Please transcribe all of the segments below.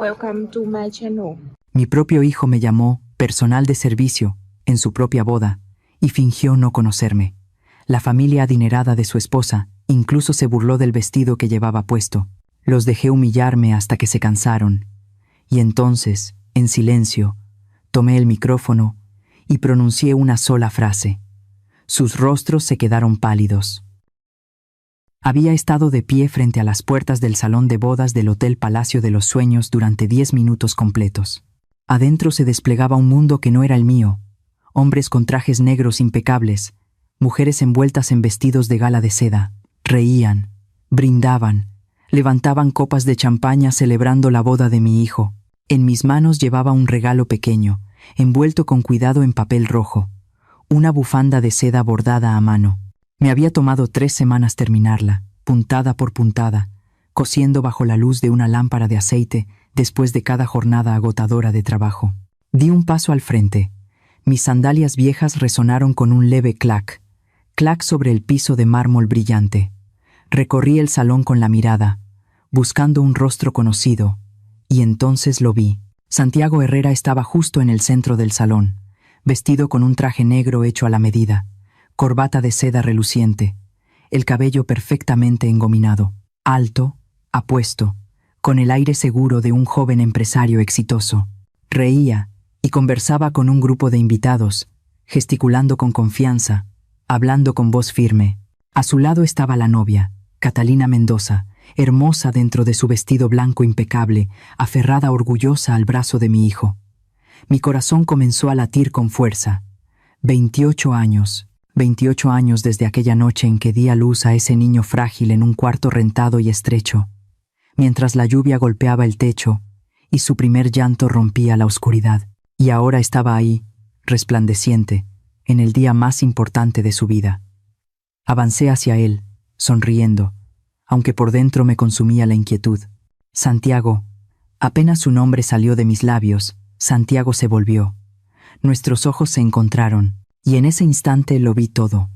Welcome to my channel. Mi propio hijo me llamó personal de servicio en su propia boda y fingió no conocerme. La familia adinerada de su esposa incluso se burló del vestido que llevaba puesto. Los dejé humillarme hasta que se cansaron. Y entonces, en silencio, tomé el micrófono y pronuncié una sola frase. Sus rostros se quedaron pálidos. Había estado de pie frente a las puertas del salón de bodas del Hotel Palacio de los Sueños durante 10 minutos completos. Adentro se desplegaba un mundo que no era el mío. Hombres con trajes negros impecables, mujeres envueltas en vestidos de gala de seda. Reían, brindaban, levantaban copas de champaña celebrando la boda de mi hijo. En mis manos llevaba un regalo pequeño, envuelto con cuidado en papel rojo, una bufanda de seda bordada a mano. Me había tomado 3 semanas terminarla, puntada por puntada, cosiendo bajo la luz de una lámpara de aceite después de cada jornada agotadora de trabajo. Di un paso al frente. Mis sandalias viejas resonaron con un leve clac, clac sobre el piso de mármol brillante. Recorrí el salón con la mirada, buscando un rostro conocido, y entonces lo vi. Santiago Herrera estaba justo en el centro del salón, vestido con un traje negro hecho a la medida, corbata de seda reluciente, el cabello perfectamente engominado, alto, apuesto, con el aire seguro de un joven empresario exitoso. Reía y conversaba con un grupo de invitados, gesticulando con confianza, hablando con voz firme. A su lado estaba la novia, Catalina Mendoza, hermosa dentro de su vestido blanco impecable, aferrada orgullosa al brazo de mi hijo. Mi corazón comenzó a latir con fuerza. 28 años desde aquella noche en que di a luz a ese niño frágil en un cuarto rentado y estrecho, mientras la lluvia golpeaba el techo y su primer llanto rompía la oscuridad. Y ahora estaba ahí, resplandeciente, en el día más importante de su vida. Avancé hacia él, sonriendo, aunque por dentro me consumía la inquietud. Santiago. Apenas su nombre salió de mis labios, Santiago se volvió. Nuestros ojos se encontraron, y en ese instante lo vi todo.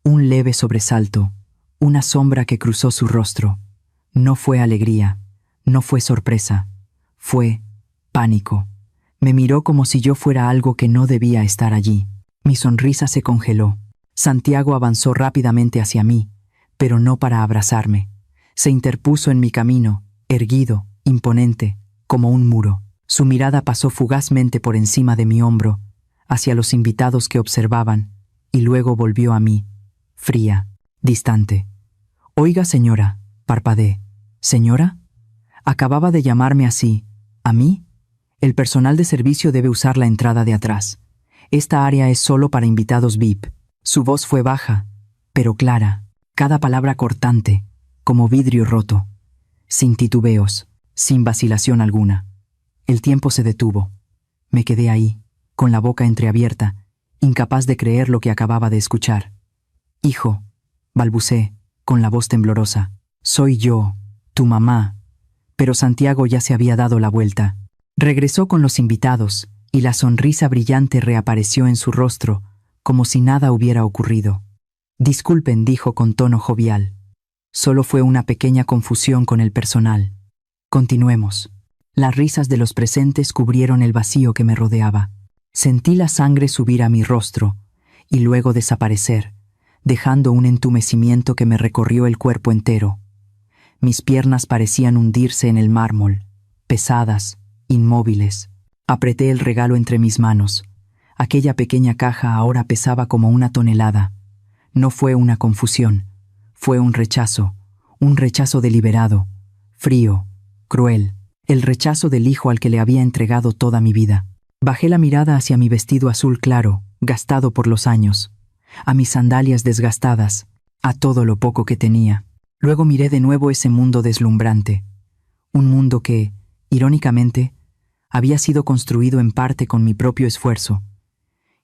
Un leve sobresalto, una sombra que cruzó su rostro. No fue alegría, no fue sorpresa, fue pánico. Me miró como si yo fuera algo que no debía estar allí. Mi sonrisa se congeló. Santiago avanzó rápidamente hacia mí, pero no para abrazarme. Se interpuso en mi camino, erguido, imponente, como un muro. Su mirada pasó fugazmente por encima de mi hombro, hacia los invitados que observaban, y luego volvió a mí, fría, distante. «Oiga, señora», parpadeé. «¿Señora? Acababa de llamarme así. ¿A mí? El personal de servicio debe usar la entrada de atrás. Esta área es solo para invitados VIP». Su voz fue baja, pero clara, cada palabra cortante, como vidrio roto, sin titubeos, sin vacilación alguna. El tiempo se detuvo. Me quedé ahí, con la boca entreabierta, incapaz de creer lo que acababa de escuchar. «Hijo», balbuceé, con la voz temblorosa, «soy yo, tu mamá». Pero Santiago ya se había dado la vuelta. Regresó con los invitados, y la sonrisa brillante reapareció en su rostro, como si nada hubiera ocurrido. «Disculpen», dijo con tono jovial. «Solo fue una pequeña confusión con el personal. Continuemos». Las risas de los presentes cubrieron el vacío que me rodeaba. Sentí la sangre subir a mi rostro y luego desaparecer, dejando un entumecimiento que me recorrió el cuerpo entero. Mis piernas parecían hundirse en el mármol, pesadas, inmóviles. Apreté el regalo entre mis manos. Aquella pequeña caja ahora pesaba como una tonelada. No fue una confusión, fue un rechazo deliberado, frío, cruel, el rechazo del hijo al que le había entregado toda mi vida. Bajé la mirada hacia mi vestido azul claro, gastado por los años, a mis sandalias desgastadas, a todo lo poco que tenía. Luego miré de nuevo ese mundo deslumbrante, un mundo que, irónicamente, había sido construido en parte con mi propio esfuerzo,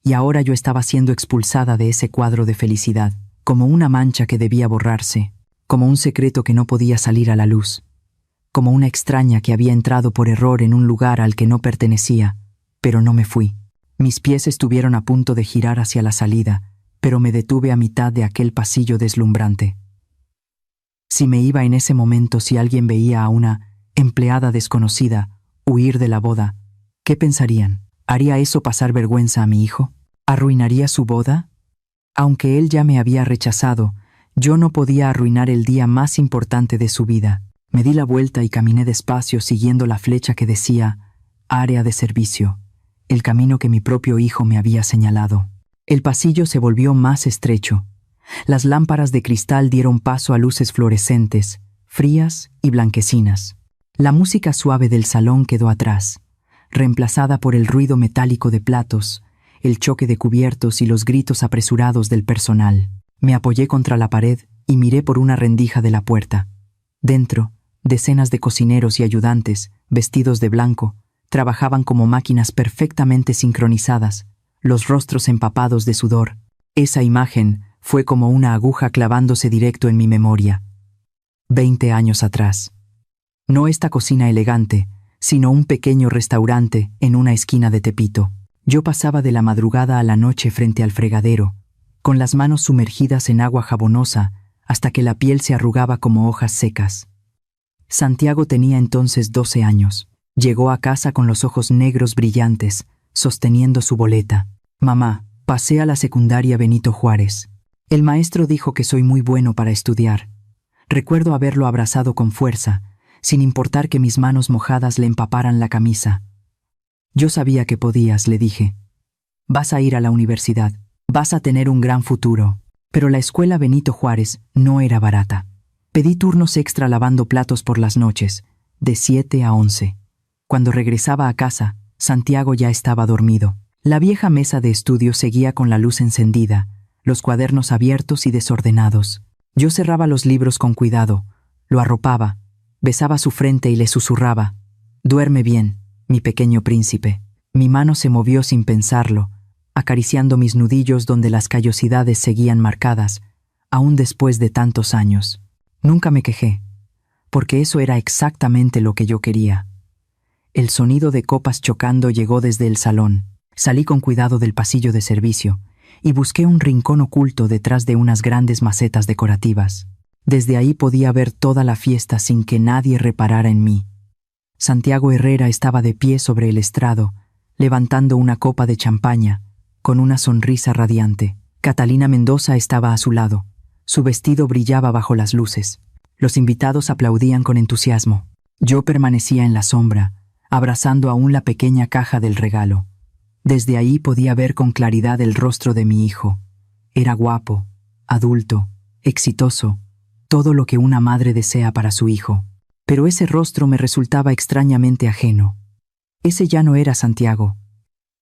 y ahora yo estaba siendo expulsada de ese cuadro de felicidad, como una mancha que debía borrarse, como un secreto que no podía salir a la luz, como una extraña que había entrado por error en un lugar al que no pertenecía, pero no me fui. Mis pies estuvieron a punto de girar hacia la salida, pero me detuve a mitad de aquel pasillo deslumbrante. Si me iba en ese momento, si alguien veía a una empleada desconocida Huir de la boda. ¿Qué pensarían? ¿Haría eso pasar vergüenza a mi hijo? ¿Arruinaría su boda? Aunque él ya me había rechazado, yo no podía arruinar el día más importante de su vida. Me di la vuelta y caminé despacio siguiendo la flecha que decía área de servicio, el camino que mi propio hijo me había señalado. El pasillo se volvió más estrecho. Las lámparas de cristal dieron paso a luces fluorescentes, frías y blanquecinas. La música suave del salón quedó atrás, reemplazada por el ruido metálico de platos, el choque de cubiertos y los gritos apresurados del personal. Me apoyé contra la pared y miré por una rendija de la puerta. Dentro, decenas de cocineros y ayudantes, vestidos de blanco, trabajaban como máquinas perfectamente sincronizadas, los rostros empapados de sudor. Esa imagen fue como una aguja clavándose directo en mi memoria. 20 años atrás. No esta cocina elegante, sino un pequeño restaurante en una esquina de Tepito. Yo pasaba de la madrugada a la noche frente al fregadero, con las manos sumergidas en agua jabonosa hasta que la piel se arrugaba como hojas secas. Santiago tenía entonces 12 años. Llegó a casa con los ojos negros brillantes, sosteniendo su boleta. Mamá, pasé a la secundaria Benito Juárez. El maestro dijo que soy muy bueno para estudiar. Recuerdo haberlo abrazado con fuerza, sin importar que mis manos mojadas le empaparan la camisa. Yo sabía que podías, le dije. Vas a ir a la universidad, vas a tener un gran futuro. Pero la escuela Benito Juárez no era barata. Pedí turnos extra lavando platos por las noches, de 7 a 11. Cuando regresaba a casa, Santiago ya estaba dormido. La vieja mesa de estudio seguía con la luz encendida, los cuadernos abiertos y desordenados. Yo cerraba los libros con cuidado, lo arropaba, besaba su frente y le susurraba: «Duerme bien, mi pequeño príncipe». Mi mano se movió sin pensarlo, acariciando mis nudillos donde las callosidades seguían marcadas, aún después de tantos años. Nunca me quejé, porque eso era exactamente lo que yo quería. El sonido de copas chocando llegó desde el salón. Salí con cuidado del pasillo de servicio y busqué un rincón oculto detrás de unas grandes macetas decorativas. Desde ahí podía ver toda la fiesta sin que nadie reparara en mí. Santiago Herrera estaba de pie sobre el estrado, levantando una copa de champaña, con una sonrisa radiante. Catalina Mendoza estaba a su lado. Su vestido brillaba bajo las luces. Los invitados aplaudían con entusiasmo. Yo permanecía en la sombra, abrazando aún la pequeña caja del regalo. Desde ahí podía ver con claridad el rostro de mi hijo. Era guapo, adulto, exitoso, todo lo que una madre desea para su hijo. Pero ese rostro me resultaba extrañamente ajeno. Ese ya no era Santiago.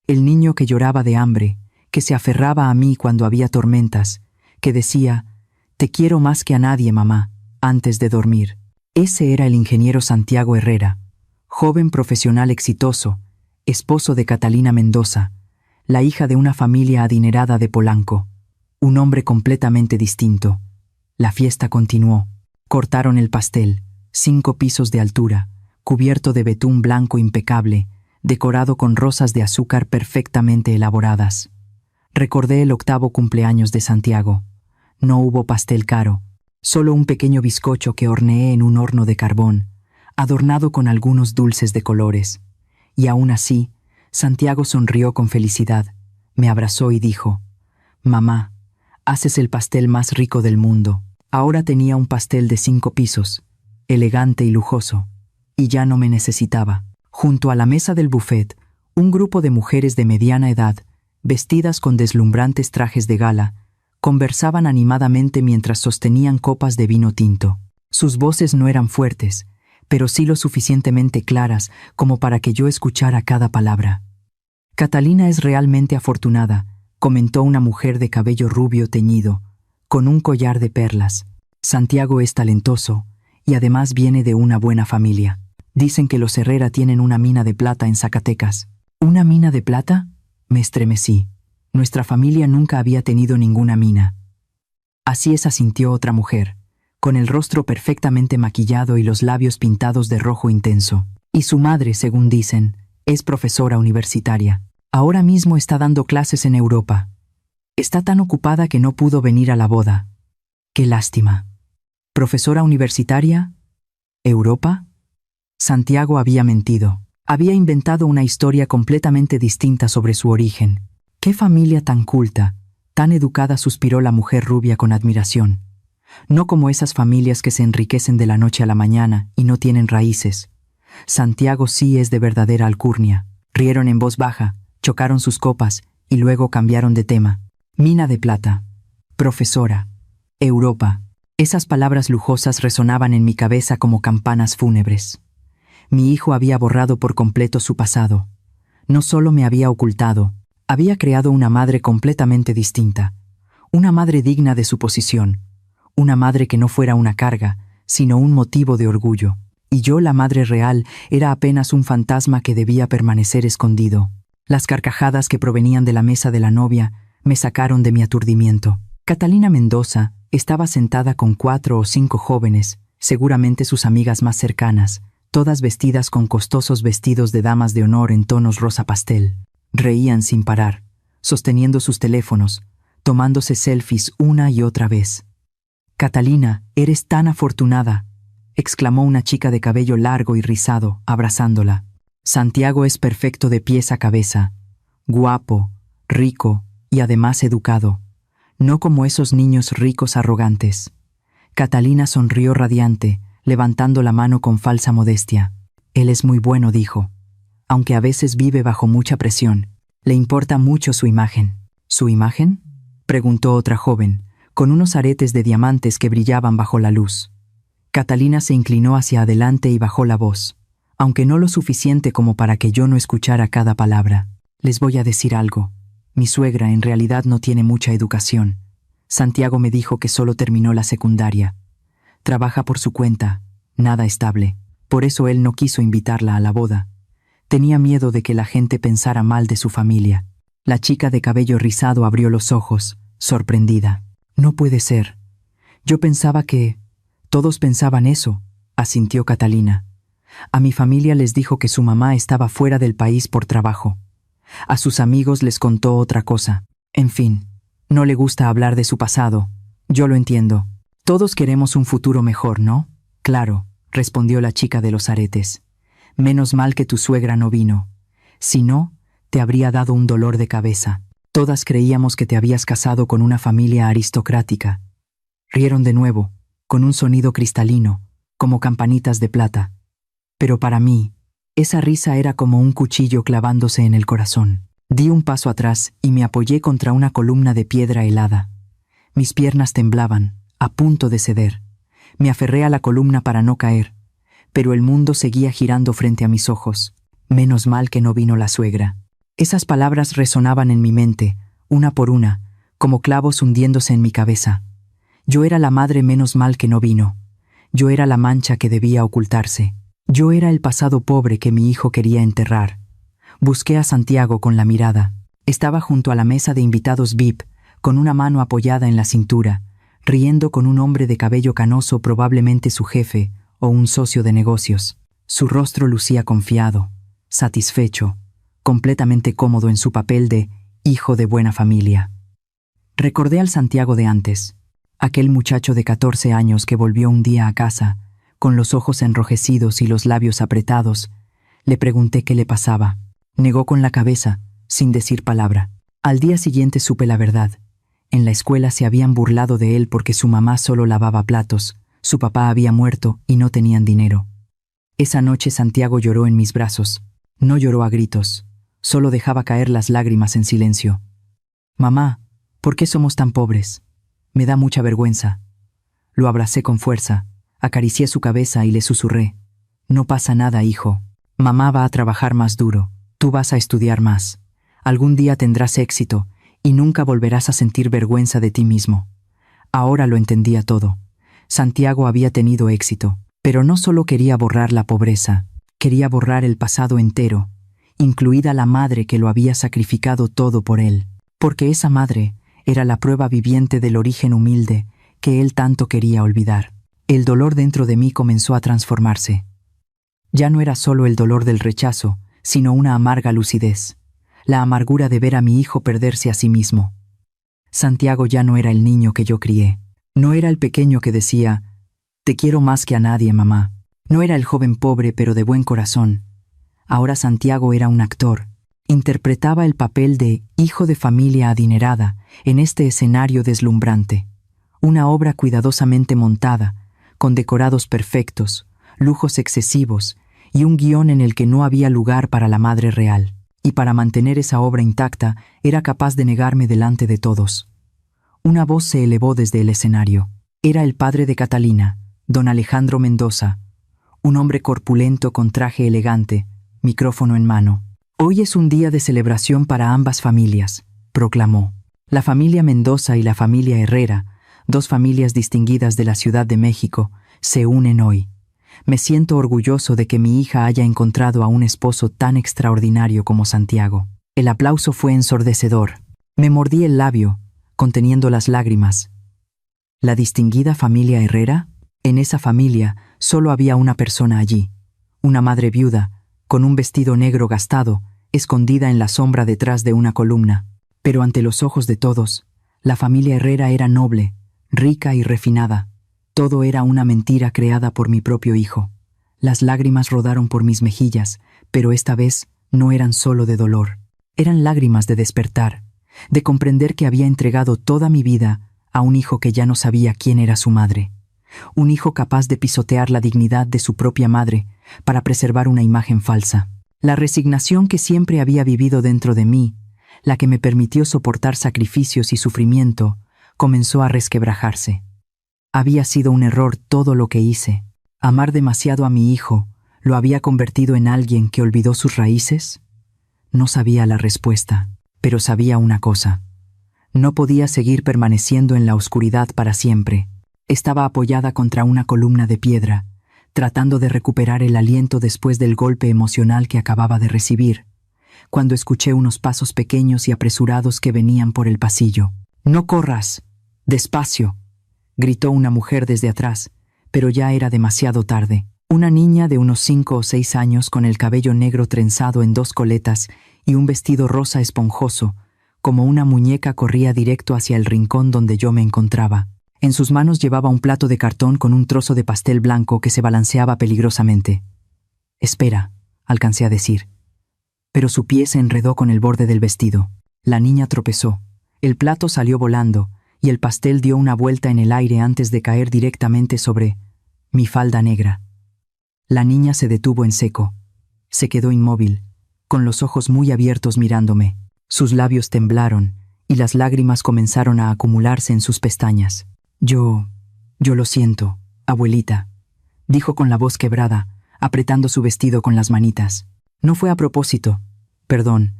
El niño que lloraba de hambre, que se aferraba a mí cuando había tormentas, que decía: «Te quiero más que a nadie, mamá», antes de dormir. Ese era el ingeniero Santiago Herrera, joven profesional exitoso, esposo de Catalina Mendoza, la hija de una familia adinerada de Polanco, un hombre completamente distinto. La fiesta continuó. Cortaron el pastel, 5 pisos de altura, cubierto de betún blanco impecable, decorado con rosas de azúcar perfectamente elaboradas. Recordé el 8º cumpleaños de Santiago. No hubo pastel caro, solo un pequeño bizcocho que horneé en un horno de carbón, adornado con algunos dulces de colores. Y aún así, Santiago sonrió con felicidad, me abrazó y dijo: «Mamá, haces el pastel más rico del mundo». Ahora tenía un pastel de 5 pisos, elegante y lujoso, y ya no me necesitaba. Junto a la mesa del buffet, un grupo de mujeres de mediana edad, vestidas con deslumbrantes trajes de gala, conversaban animadamente mientras sostenían copas de vino tinto. Sus voces no eran fuertes, pero sí lo suficientemente claras como para que yo escuchara cada palabra. «Catalina es realmente afortunada», comentó una mujer de cabello rubio teñido, con un collar de perlas. «Santiago es talentoso y además viene de una buena familia. Dicen que los Herrera tienen una mina de plata en Zacatecas». «¿Una mina de plata?», me estremecí. Nuestra familia nunca había tenido ninguna mina. «Así es», asintió otra mujer, con el rostro perfectamente maquillado y los labios pintados de rojo intenso. «Y su madre, según dicen, es profesora universitaria. Ahora mismo está dando clases en Europa. Está tan ocupada que no pudo venir a la boda. Qué lástima». «¿Profesora universitaria? ¿Europa?» Santiago había mentido. Había inventado una historia completamente distinta sobre su origen. ¡Qué familia tan culta, tan educada!, suspiró la mujer rubia con admiración. No como esas familias que se enriquecen de la noche a la mañana y no tienen raíces. Santiago sí es de verdadera alcurnia. Rieron en voz baja, chocaron sus copas y luego cambiaron de tema. Mina de plata. Profesora. Europa. Esas palabras lujosas resonaban en mi cabeza como campanas fúnebres. Mi hijo había borrado por completo su pasado. No solo me había ocultado, había creado una madre completamente distinta. Una madre digna de su posición. Una madre que no fuera una carga, sino un motivo de orgullo. Y yo, la madre real, era apenas un fantasma que debía permanecer escondido. Las carcajadas que provenían de la mesa de la novia me sacaron de mi aturdimiento. Catalina Mendoza estaba sentada con 4 o 5 jóvenes, seguramente sus amigas más cercanas, todas vestidas con costosos vestidos de damas de honor en tonos rosa pastel. Reían sin parar, sosteniendo sus teléfonos, tomándose selfies una y otra vez. «Catalina, eres tan afortunada», exclamó una chica de cabello largo y rizado, abrazándola. «Santiago es perfecto de pies a cabeza, guapo, rico y además educado, no como esos niños ricos arrogantes». Catalina sonrió radiante, levantando la mano con falsa modestia. «Él es muy bueno», dijo. «Aunque a veces vive bajo mucha presión, le importa mucho su imagen». «¿Su imagen?», preguntó otra joven, con unos aretes de diamantes que brillaban bajo la luz. Catalina se inclinó hacia adelante y bajó la voz, aunque no lo suficiente como para que yo no escuchara cada palabra. «Les voy a decir algo. Mi suegra en realidad no tiene mucha educación. Santiago me dijo que solo terminó la secundaria. Trabaja por su cuenta, nada estable. Por eso él no quiso invitarla a la boda. Tenía miedo de que la gente pensara mal de su familia». La chica de cabello rizado abrió los ojos, sorprendida. «No puede ser. Yo pensaba que...». «Todos pensaban eso», asintió Catalina. «A mi familia les dijo que su mamá estaba fuera del país por trabajo. A sus amigos les contó otra cosa. En fin, no le gusta hablar de su pasado. Yo lo entiendo. Todos queremos un futuro mejor, ¿no?». «Claro», respondió la chica de los aretes. «Menos mal que tu suegra no vino. Si no, te habría dado un dolor de cabeza. Todas creíamos que te habías casado con una familia aristocrática». Rieron de nuevo, con un sonido cristalino, como campanitas de plata. Pero para mí, esa risa era como un cuchillo clavándose en el corazón. Di un paso atrás y me apoyé contra una columna de piedra helada. Mis piernas temblaban, a punto de ceder. Me aferré a la columna para no caer, pero el mundo seguía girando frente a mis ojos. Menos mal que no vino la suegra. Esas palabras resonaban en mi mente, una por una, como clavos hundiéndose en mi cabeza. Yo era la madre menos mal que no vino. Yo era la mancha que debía ocultarse. Yo era el pasado pobre que mi hijo quería enterrar. Busqué a Santiago con la mirada. Estaba junto a la mesa de invitados VIP, con una mano apoyada en la cintura, riendo con un hombre de cabello canoso, probablemente su jefe o un socio de negocios. Su rostro lucía confiado, satisfecho, completamente cómodo en su papel de hijo de buena familia. Recordé al Santiago de antes, aquel muchacho de 14 años que volvió un día a casa, con los ojos enrojecidos y los labios apretados. Le pregunté qué le pasaba. Negó con la cabeza, sin decir palabra. Al día siguiente supe la verdad. En la escuela se habían burlado de él porque su mamá solo lavaba platos, su papá había muerto y no tenían dinero. Esa noche Santiago lloró en mis brazos. No lloró a gritos, solo dejaba caer las lágrimas en silencio. «Mamá, ¿por qué somos tan pobres? Me da mucha vergüenza». Lo abracé con fuerza, acaricié su cabeza y le susurré: «No pasa nada, hijo. Mamá va a trabajar más duro, tú vas a estudiar más. Algún día tendrás éxito y nunca volverás a sentir vergüenza de ti mismo». Ahora lo entendía todo. Santiago había tenido éxito, pero no solo quería borrar la pobreza, quería borrar el pasado entero, incluida la madre que lo había sacrificado todo por él, porque esa madre era la prueba viviente del origen humilde que él tanto quería olvidar. El dolor dentro de mí comenzó a transformarse. Ya no era solo el dolor del rechazo, sino una amarga lucidez, la amargura de ver a mi hijo perderse a sí mismo. Santiago ya no era el niño que yo crié. No era el pequeño que decía: «Te quiero más que a nadie, mamá». No era el joven pobre pero de buen corazón. Ahora Santiago era un actor. Interpretaba el papel de hijo de familia adinerada en este escenario deslumbrante. Una obra cuidadosamente montada, con decorados perfectos, lujos excesivos y un guión en el que no había lugar para la madre real. Y para mantener esa obra intacta era capaz de negarme delante de todos. Una voz se elevó desde el escenario. Era el padre de Catalina, don Alejandro Mendoza, un hombre corpulento con traje elegante, micrófono en mano. «Hoy es un día de celebración para ambas familias», proclamó. «La familia Mendoza y la familia Herrera, dos familias distinguidas de la Ciudad de México, se unen hoy. Me siento orgulloso de que mi hija haya encontrado a un esposo tan extraordinario como Santiago». El aplauso fue ensordecedor. Me mordí el labio, conteniendo las lágrimas. ¿La distinguida familia Herrera? En esa familia solo había una persona allí, una madre viuda, con un vestido negro gastado, escondida en la sombra detrás de una columna. Pero ante los ojos de todos, la familia Herrera era noble, rica y refinada. Todo era una mentira creada por mi propio hijo. Las lágrimas rodaron por mis mejillas, pero esta vez no eran solo de dolor. Eran lágrimas de despertar, de comprender que había entregado toda mi vida a un hijo que ya no sabía quién era su madre. Un hijo capaz de pisotear la dignidad de su propia madre para preservar una imagen falsa. La resignación que siempre había vivido dentro de mí, la que me permitió soportar sacrificios y sufrimiento, comenzó a resquebrajarse. Había sido un error todo lo que hice. Amar demasiado a mi hijo, ¿lo había convertido en alguien que olvidó sus raíces? No sabía la respuesta, pero sabía una cosa. No podía seguir permaneciendo en la oscuridad para siempre. Estaba apoyada contra una columna de piedra, tratando de recuperar el aliento después del golpe emocional que acababa de recibir, cuando escuché unos pasos pequeños y apresurados que venían por el pasillo. «¡No corras! ¡Despacio!», gritó una mujer desde atrás, pero ya era demasiado tarde. Una niña de unos 5 o 6 años con el cabello negro trenzado en 2 coletas y un vestido rosa esponjoso, como una muñeca, corría directo hacia el rincón donde yo me encontraba. En sus manos llevaba un plato de cartón con un trozo de pastel blanco que se balanceaba peligrosamente. «Espera», alcancé a decir. Pero su pie se enredó con el borde del vestido. La niña tropezó. El plato salió volando y el pastel dio una vuelta en el aire antes de caer directamente sobre mi falda negra. La niña se detuvo en seco. Se quedó inmóvil, con los ojos muy abiertos mirándome. Sus labios temblaron y las lágrimas comenzaron a acumularse en sus pestañas. Yo lo siento, abuelita», dijo con la voz quebrada, apretando su vestido con las manitas. «No fue a propósito. Perdón».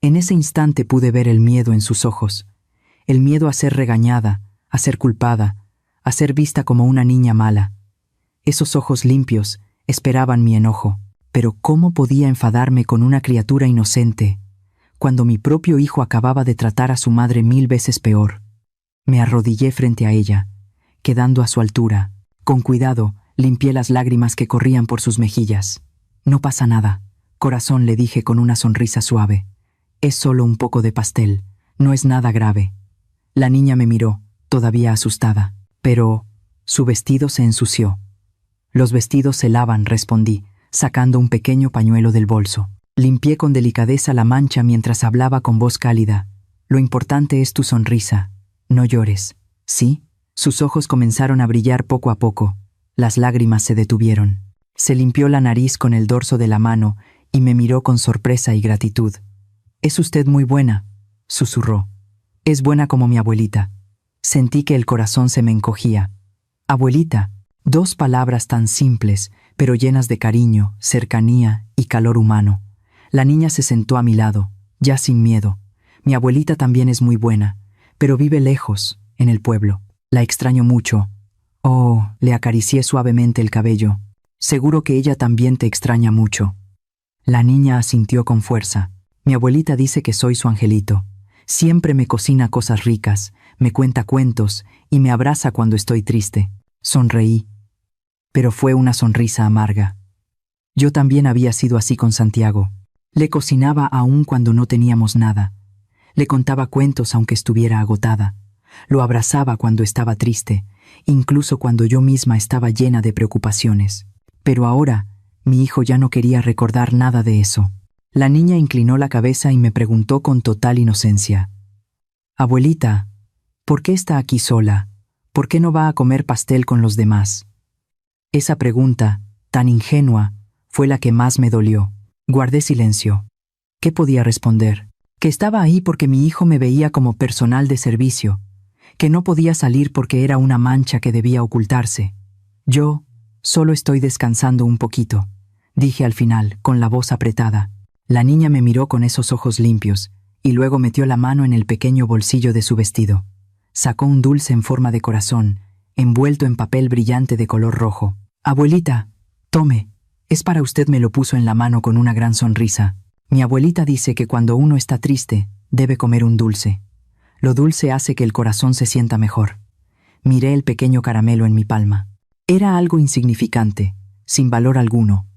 En ese instante pude ver el miedo en sus ojos. El miedo a ser regañada, a ser culpada, a ser vista como una niña mala. Esos ojos limpios esperaban mi enojo. Pero ¿cómo podía enfadarme con una criatura inocente, cuando mi propio hijo acababa de tratar a su madre 1000 veces peor? Me arrodillé frente a ella, quedando a su altura. Con cuidado, limpié las lágrimas que corrían por sus mejillas. «No pasa nada, corazón», le dije con una sonrisa suave. «Es solo un poco de pastel, no es nada grave». La niña me miró, todavía asustada. «Pero su vestido se ensució». «Los vestidos se lavan», respondí, sacando un pequeño pañuelo del bolso. Limpié con delicadeza la mancha mientras hablaba con voz cálida. «Lo importante es tu sonrisa. No llores, ¿sí?». Sus ojos comenzaron a brillar poco a poco. Las lágrimas se detuvieron. Se limpió la nariz con el dorso de la mano y me miró con sorpresa y gratitud. «Es usted muy buena», susurró. «Es buena como mi abuelita». Sentí que el corazón se me encogía. «Abuelita», 2 palabras tan simples, pero llenas de cariño, cercanía y calor humano. La niña se sentó a mi lado, ya sin miedo. «Mi abuelita también es muy buena, pero vive lejos, en el pueblo. La extraño mucho». «Oh», le acaricié suavemente el cabello. «Seguro que ella también te extraña mucho». La niña asintió con fuerza. «Mi abuelita dice que soy su angelito. Siempre me cocina cosas ricas, me cuenta cuentos y me abraza cuando estoy triste». Sonreí, pero fue una sonrisa amarga. Yo también había sido así con Santiago. Le cocinaba aún cuando no teníamos nada. Le contaba cuentos aunque estuviera agotada. Lo abrazaba cuando estaba triste, incluso cuando yo misma estaba llena de preocupaciones. Pero ahora Mi hijo ya no quería recordar nada de eso. La niña inclinó la cabeza y me preguntó con total inocencia: «Abuelita, ¿por qué está aquí sola? ¿Por qué no va a comer pastel con los demás?». Esa pregunta, tan ingenua, fue la que más me dolió. Guardé silencio. ¿Qué podía responder? Que estaba ahí porque mi hijo me veía como personal de servicio, que no podía salir porque era una mancha que debía ocultarse. «Yo solo estoy descansando un poquito», dije al final, con la voz apretada. La niña me miró con esos ojos limpios y luego metió la mano en el pequeño bolsillo de su vestido. Sacó un dulce en forma de corazón, envuelto en papel brillante de color rojo. «Abuelita, tome, es para usted», me lo puso en la mano con una gran sonrisa. Mi abuelita dice que cuando uno está triste, debe comer un dulce. Lo dulce hace que el corazón se sienta mejor. Miré el pequeño caramelo en mi palma. Era algo insignificante, sin valor alguno,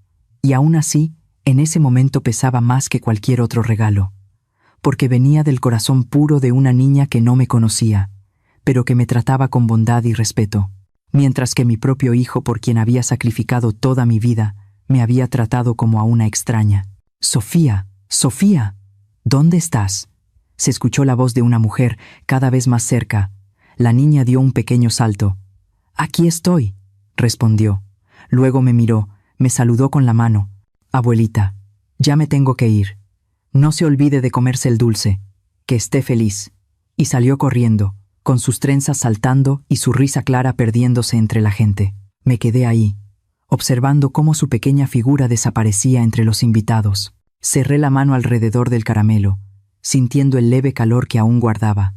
y aún así, en ese momento pesaba más que cualquier otro regalo, porque venía del corazón puro de una niña que no me conocía, pero que me trataba con bondad y respeto, mientras que mi propio hijo, por quien había sacrificado toda mi vida, me había tratado como a una extraña. «Sofía, Sofía, ¿dónde estás?», se escuchó la voz de una mujer cada vez más cerca. La niña dio un pequeño salto. «Aquí estoy», respondió. Luego me miró, me saludó con la mano. «Abuelita, ya me tengo que ir. No se olvide de comerse el dulce. Que esté feliz». Y salió corriendo, con sus trenzas saltando y su risa clara perdiéndose entre la gente. Me quedé ahí, observando cómo su pequeña figura desaparecía entre los invitados. Cerré la mano alrededor del caramelo, sintiendo el leve calor que aún guardaba.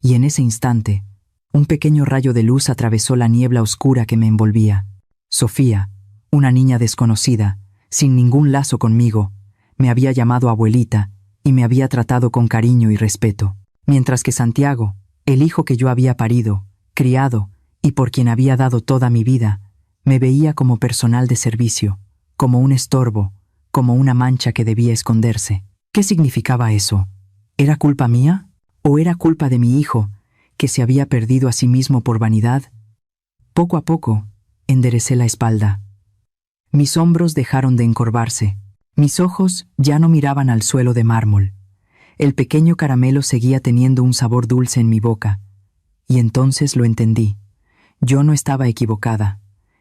Y en ese instante, un pequeño rayo de luz atravesó la niebla oscura que me envolvía. Sofía, una niña desconocida, sin ningún lazo conmigo, me había llamado abuelita y me había tratado con cariño y respeto, mientras que Santiago, el hijo que yo había parido, criado y por quien había dado toda mi vida, me veía como personal de servicio, como un estorbo, como una mancha que debía esconderse. ¿Qué significaba eso? ¿Era culpa mía? ¿O era culpa de mi hijo, que se había perdido a sí mismo por vanidad? Poco a poco, enderecé la espalda. Mis hombros dejaron de encorvarse. Mis ojos ya no miraban al suelo de mármol. El pequeño caramelo seguía teniendo un sabor dulce en mi boca. Y entonces lo entendí. Yo no estaba equivocada.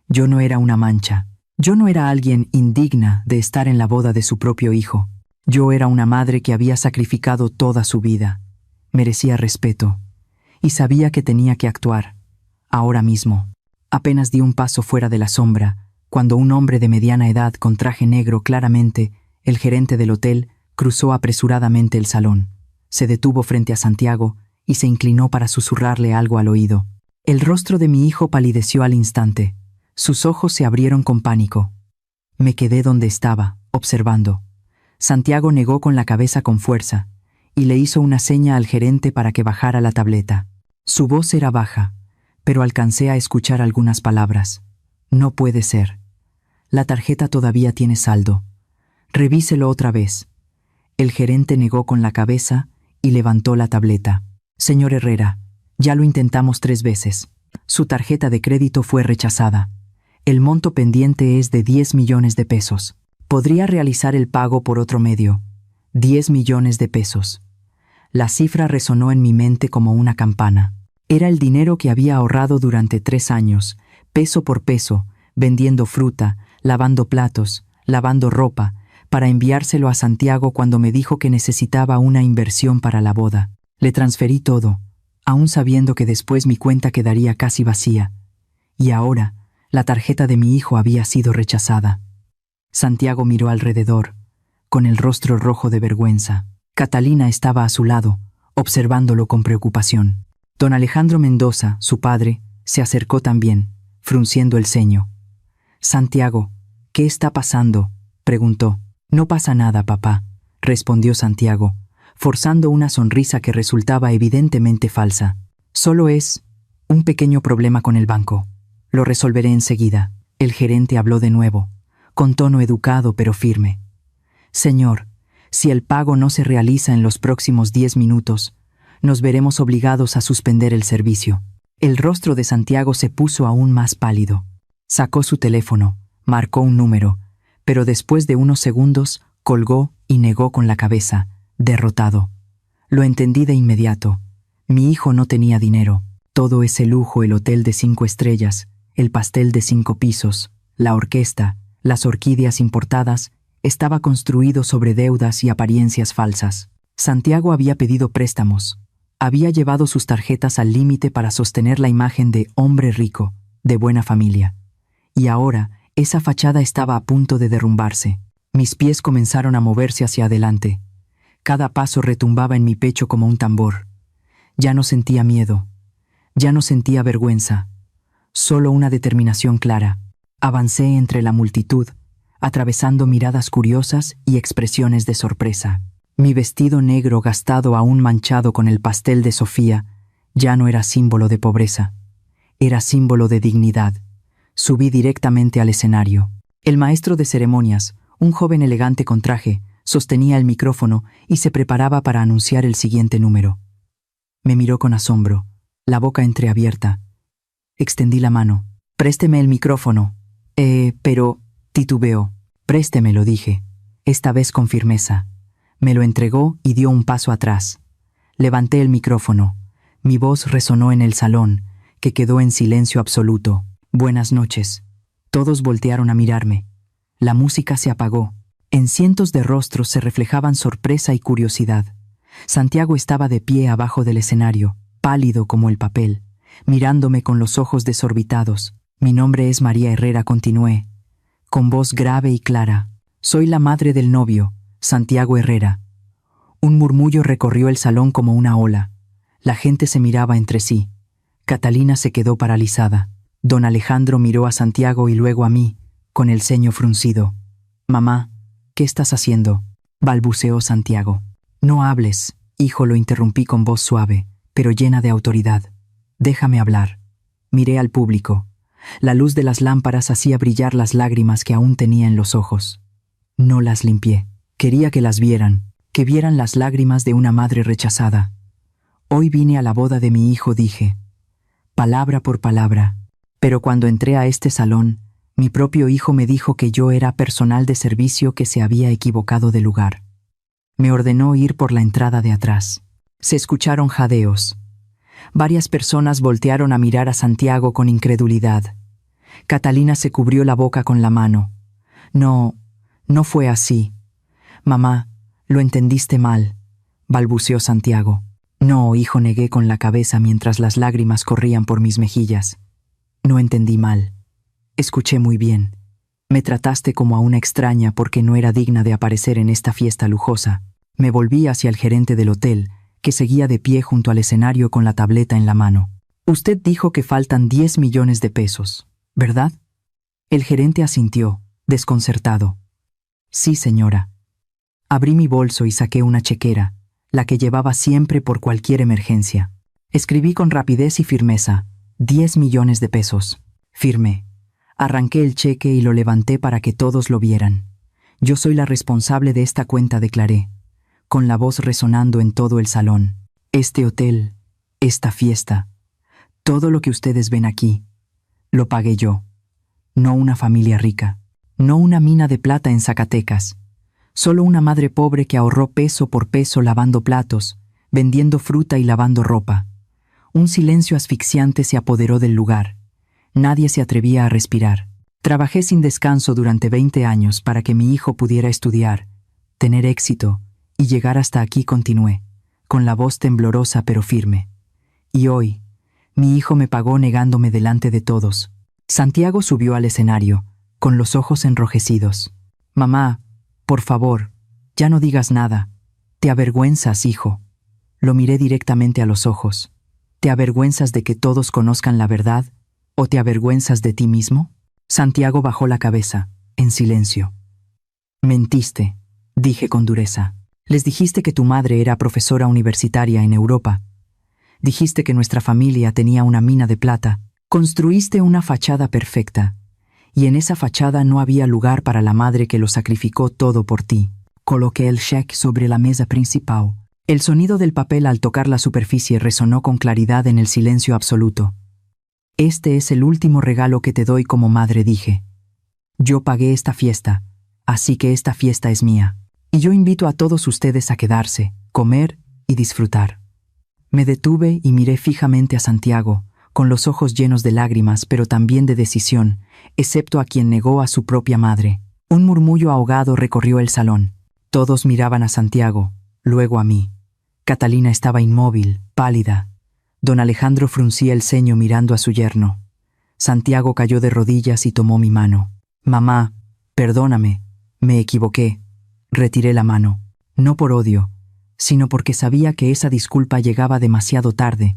Yo no era una mancha. Yo no era alguien indigna de estar en la boda de su propio hijo. Yo era una madre que había sacrificado toda su vida. Merecía respeto. Y sabía que tenía que actuar. Ahora mismo. Apenas di un paso fuera de la sombra, cuando un hombre de mediana edad con traje negro, claramente el gerente del hotel, cruzó apresuradamente el salón. Se detuvo frente a Santiago y se inclinó para susurrarle algo al oído. El rostro de mi hijo palideció al instante. Sus ojos se abrieron con pánico. Me quedé donde estaba, observando. Santiago negó con la cabeza con fuerza y le hizo una seña al gerente para que bajara la tableta. Su voz era baja, pero alcancé a escuchar algunas palabras. «No puede ser. La tarjeta todavía tiene saldo. Revíselo otra vez». El gerente negó con la cabeza y levantó la tableta. «Señor Herrera, ya lo intentamos 3 veces. Su tarjeta de crédito fue rechazada. El monto pendiente es de 10 millones de pesos. Podría realizar el pago por otro medio. 10 millones de pesos». La cifra resonó en mi mente como una campana. Era el dinero que había ahorrado durante 3 años, peso por peso, vendiendo fruta, lavando platos, lavando ropa, para enviárselo a Santiago cuando me dijo que necesitaba una inversión para la boda. Le transferí todo, aún sabiendo que después mi cuenta quedaría casi vacía. Y ahora, la tarjeta de mi hijo había sido rechazada. Santiago miró alrededor, con el rostro rojo de vergüenza. Catalina estaba a su lado, observándolo con preocupación. Don Alejandro Mendoza, su padre, se acercó también, frunciendo el ceño. «Santiago, ¿qué está pasando?», preguntó. «No pasa nada, papá», respondió Santiago, forzando una sonrisa que resultaba evidentemente falsa. «Solo es un pequeño problema con el banco. Lo resolveré enseguida». El gerente habló de nuevo, con tono educado pero firme. «Señor, si el pago no se realiza en los próximos 10 minutos, nos veremos obligados a suspender el servicio». El rostro de Santiago se puso aún más pálido. Sacó su teléfono, marcó un número, pero después de unos segundos colgó y negó con la cabeza, derrotado. Lo entendí de inmediato. Mi hijo no tenía dinero. Todo ese lujo, el hotel de 5 estrellas, el pastel de 5 pisos, la orquesta, las orquídeas importadas, estaba construido sobre deudas y apariencias falsas. Santiago había pedido préstamos. Había llevado sus tarjetas al límite para sostener la imagen de hombre rico, de buena familia. Y ahora, esa fachada estaba a punto de derrumbarse. Mis pies comenzaron a moverse hacia adelante. Cada paso retumbaba en mi pecho como un tambor. Ya no sentía miedo. Ya no sentía vergüenza. Solo una determinación clara. Avancé entre la multitud, atravesando miradas curiosas y expresiones de sorpresa. Mi vestido negro gastado, aún manchado con el pastel de Sofía, ya no era símbolo de pobreza. Era símbolo de dignidad. Subí directamente al escenario. El maestro de ceremonias, un joven elegante con traje, sostenía el micrófono y se preparaba para anunciar el siguiente número. Me miró con asombro, la boca entreabierta. Extendí la mano. «Présteme el micrófono». Pero titubeó. «Préstemelo», dije, esta vez con firmeza. Me lo entregó y dio un paso atrás. Levanté el micrófono. Mi voz resonó en el salón, que quedó en silencio absoluto. «Buenas noches». Todos voltearon a mirarme. La música se apagó. En cientos de rostros se reflejaban sorpresa y curiosidad. Santiago estaba de pie abajo del escenario, pálido como el papel, mirándome con los ojos desorbitados. «Mi nombre es María Herrera», continué, con voz grave y clara. «Soy la madre del novio, Santiago Herrera». Un murmullo recorrió el salón como una ola. La gente se miraba entre sí. Catalina se quedó paralizada. Don Alejandro miró a Santiago y luego a mí, con el ceño fruncido. «Mamá, ¿qué estás haciendo?», balbuceó Santiago. «No hables», hijo, lo interrumpí con voz suave, pero llena de autoridad. «Déjame hablar». Miré al público. La luz de las lámparas hacía brillar las lágrimas que aún tenía en los ojos. No las limpié. Quería que las vieran, que vieran las lágrimas de una madre rechazada. «Hoy vine a la boda de mi hijo», dije, palabra por palabra. Pero cuando entré a este salón, mi propio hijo me dijo que yo era personal de servicio que se había equivocado de lugar. Me ordenó ir por la entrada de atrás. Se escucharon jadeos. Varias personas voltearon a mirar a Santiago con incredulidad. Catalina se cubrió la boca con la mano. «No fue así. Mamá, lo entendiste mal», balbuceó Santiago. «No, hijo», negué con la cabeza mientras las lágrimas corrían por mis mejillas. «No entendí mal. Escuché muy bien. Me trataste como a una extraña porque no era digna de aparecer en esta fiesta lujosa». Me volví hacia el gerente del hotel, que seguía de pie junto al escenario con la tableta en la mano. «Usted dijo que faltan 10 millones de pesos, ¿verdad?». El gerente asintió, desconcertado. «Sí, señora». Abrí mi bolso y saqué una chequera, la que llevaba siempre por cualquier emergencia. Escribí con rapidez y firmeza, 10 millones de pesos. Firmé. Arranqué el cheque y lo levanté para que todos lo vieran. «Yo soy la responsable de esta cuenta», declaré, con la voz resonando en todo el salón. «Este hotel, esta fiesta, todo lo que ustedes ven aquí, lo pagué yo. No una familia rica, no una mina de plata en Zacatecas, solo una madre pobre que ahorró peso por peso lavando platos, vendiendo fruta y lavando ropa». Un silencio asfixiante se apoderó del lugar. Nadie se atrevía a respirar. Trabajé sin descanso durante 20 años para que mi hijo pudiera estudiar, tener éxito y llegar hasta aquí, continué, con la voz temblorosa pero firme. Y hoy, mi hijo me pagó negándome delante de todos. Santiago subió al escenario, con los ojos enrojecidos. «Mamá, por favor, ya no digas nada. Te avergüenzas, hijo». Lo miré directamente a los ojos. «¿Te avergüenzas de que todos conozcan la verdad o te avergüenzas de ti mismo?». Santiago bajó la cabeza, en silencio. «Mentiste», dije con dureza. «Les dijiste que tu madre era profesora universitaria en Europa. Dijiste que nuestra familia tenía una mina de plata. Construiste una fachada perfecta, y en esa fachada no había lugar para la madre que lo sacrificó todo por ti». Coloqué el cheque sobre la mesa principal. El sonido del papel al tocar la superficie resonó con claridad en el silencio absoluto. «Este es el último regalo que te doy como madre», dije. «Yo pagué esta fiesta, así que esta fiesta es mía. Y yo invito a todos ustedes a quedarse, comer y disfrutar. Me detuve y miré fijamente a Santiago, con los ojos llenos de lágrimas pero también de decisión, excepto a quien negó a su propia madre. Un murmullo ahogado recorrió el salón. Todos miraban a Santiago, luego a mí. Catalina estaba inmóvil, pálida. Don Alejandro fruncía el ceño mirando a su yerno. Santiago cayó de rodillas y tomó mi mano. «Mamá, perdóname, me equivoqué». Retiré la mano, no por odio, sino porque sabía que esa disculpa llegaba demasiado tarde,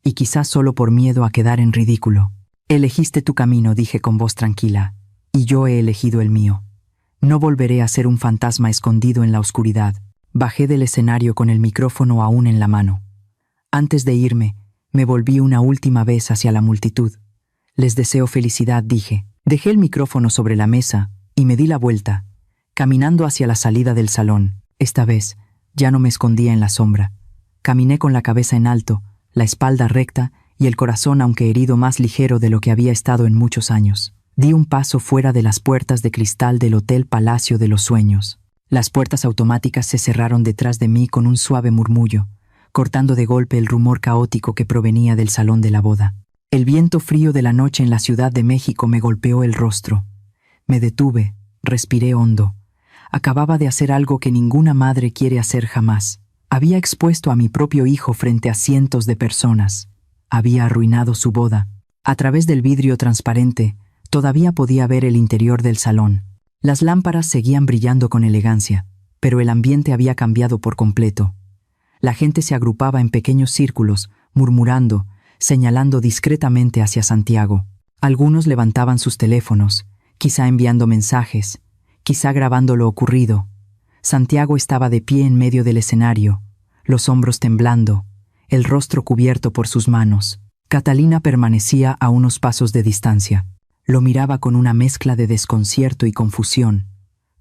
y quizás solo por miedo a quedar en ridículo. «Elegiste tu camino», dije con voz tranquila, «y yo he elegido el mío. No volveré a ser un fantasma escondido en la oscuridad». Bajé del escenario con el micrófono aún en la mano. Antes de irme, me volví una última vez hacia la multitud. «Les deseo felicidad», dije. Dejé el micrófono sobre la mesa y me di la vuelta, caminando hacia la salida del salón. Esta vez, ya no me escondía en la sombra. Caminé con la cabeza en alto, la espalda recta y el corazón, aunque herido, más ligero de lo que había estado en muchos años. Di un paso fuera de las puertas de cristal del Hotel Palacio de los Sueños. Las puertas automáticas se cerraron detrás de mí con un suave murmullo, cortando de golpe el rumor caótico que provenía del salón de la boda. El viento frío de la noche en la Ciudad de México me golpeó el rostro. Me detuve, respiré hondo. Acababa de hacer algo que ninguna madre quiere hacer jamás. Había expuesto a mi propio hijo frente a cientos de personas. Había arruinado su boda. A través del vidrio transparente, todavía podía ver el interior del salón. Las lámparas seguían brillando con elegancia, pero el ambiente había cambiado por completo. La gente se agrupaba en pequeños círculos, murmurando, señalando discretamente hacia Santiago. Algunos levantaban sus teléfonos, quizá enviando mensajes, quizá grabando lo ocurrido. Santiago estaba de pie en medio del escenario, los hombros temblando, el rostro cubierto por sus manos. Catalina permanecía a unos pasos de distancia. Lo miraba con una mezcla de desconcierto y confusión,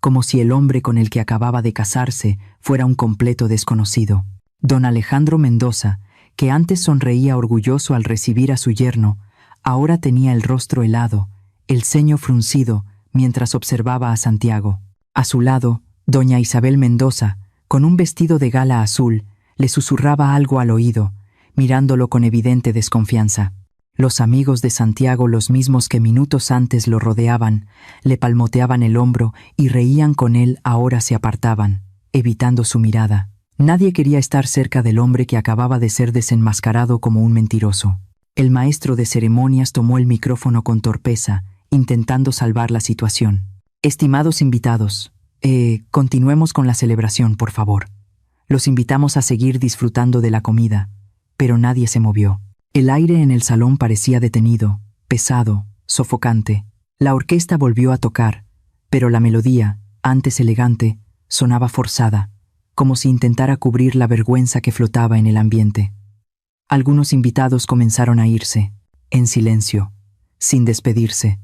como si el hombre con el que acababa de casarse fuera un completo desconocido. Don Alejandro Mendoza, que antes sonreía orgulloso al recibir a su yerno, ahora tenía el rostro helado, el ceño fruncido, mientras observaba a Santiago. A su lado, doña Isabel Mendoza, con un vestido de gala azul, le susurraba algo al oído, mirándolo con evidente desconfianza. Los amigos de Santiago, los mismos que minutos antes lo rodeaban, le palmoteaban el hombro y reían con él, ahora se apartaban, evitando su mirada. Nadie quería estar cerca del hombre que acababa de ser desenmascarado como un mentiroso. El maestro de ceremonias tomó el micrófono con torpeza, intentando salvar la situación. «Estimados invitados, continuemos con la celebración, por favor. Los invitamos a seguir disfrutando de la comida». Pero nadie se movió. El aire en el salón parecía detenido, pesado, sofocante. La orquesta volvió a tocar, pero la melodía, antes elegante, sonaba forzada, como si intentara cubrir la vergüenza que flotaba en el ambiente. Algunos invitados comenzaron a irse, en silencio, sin despedirse.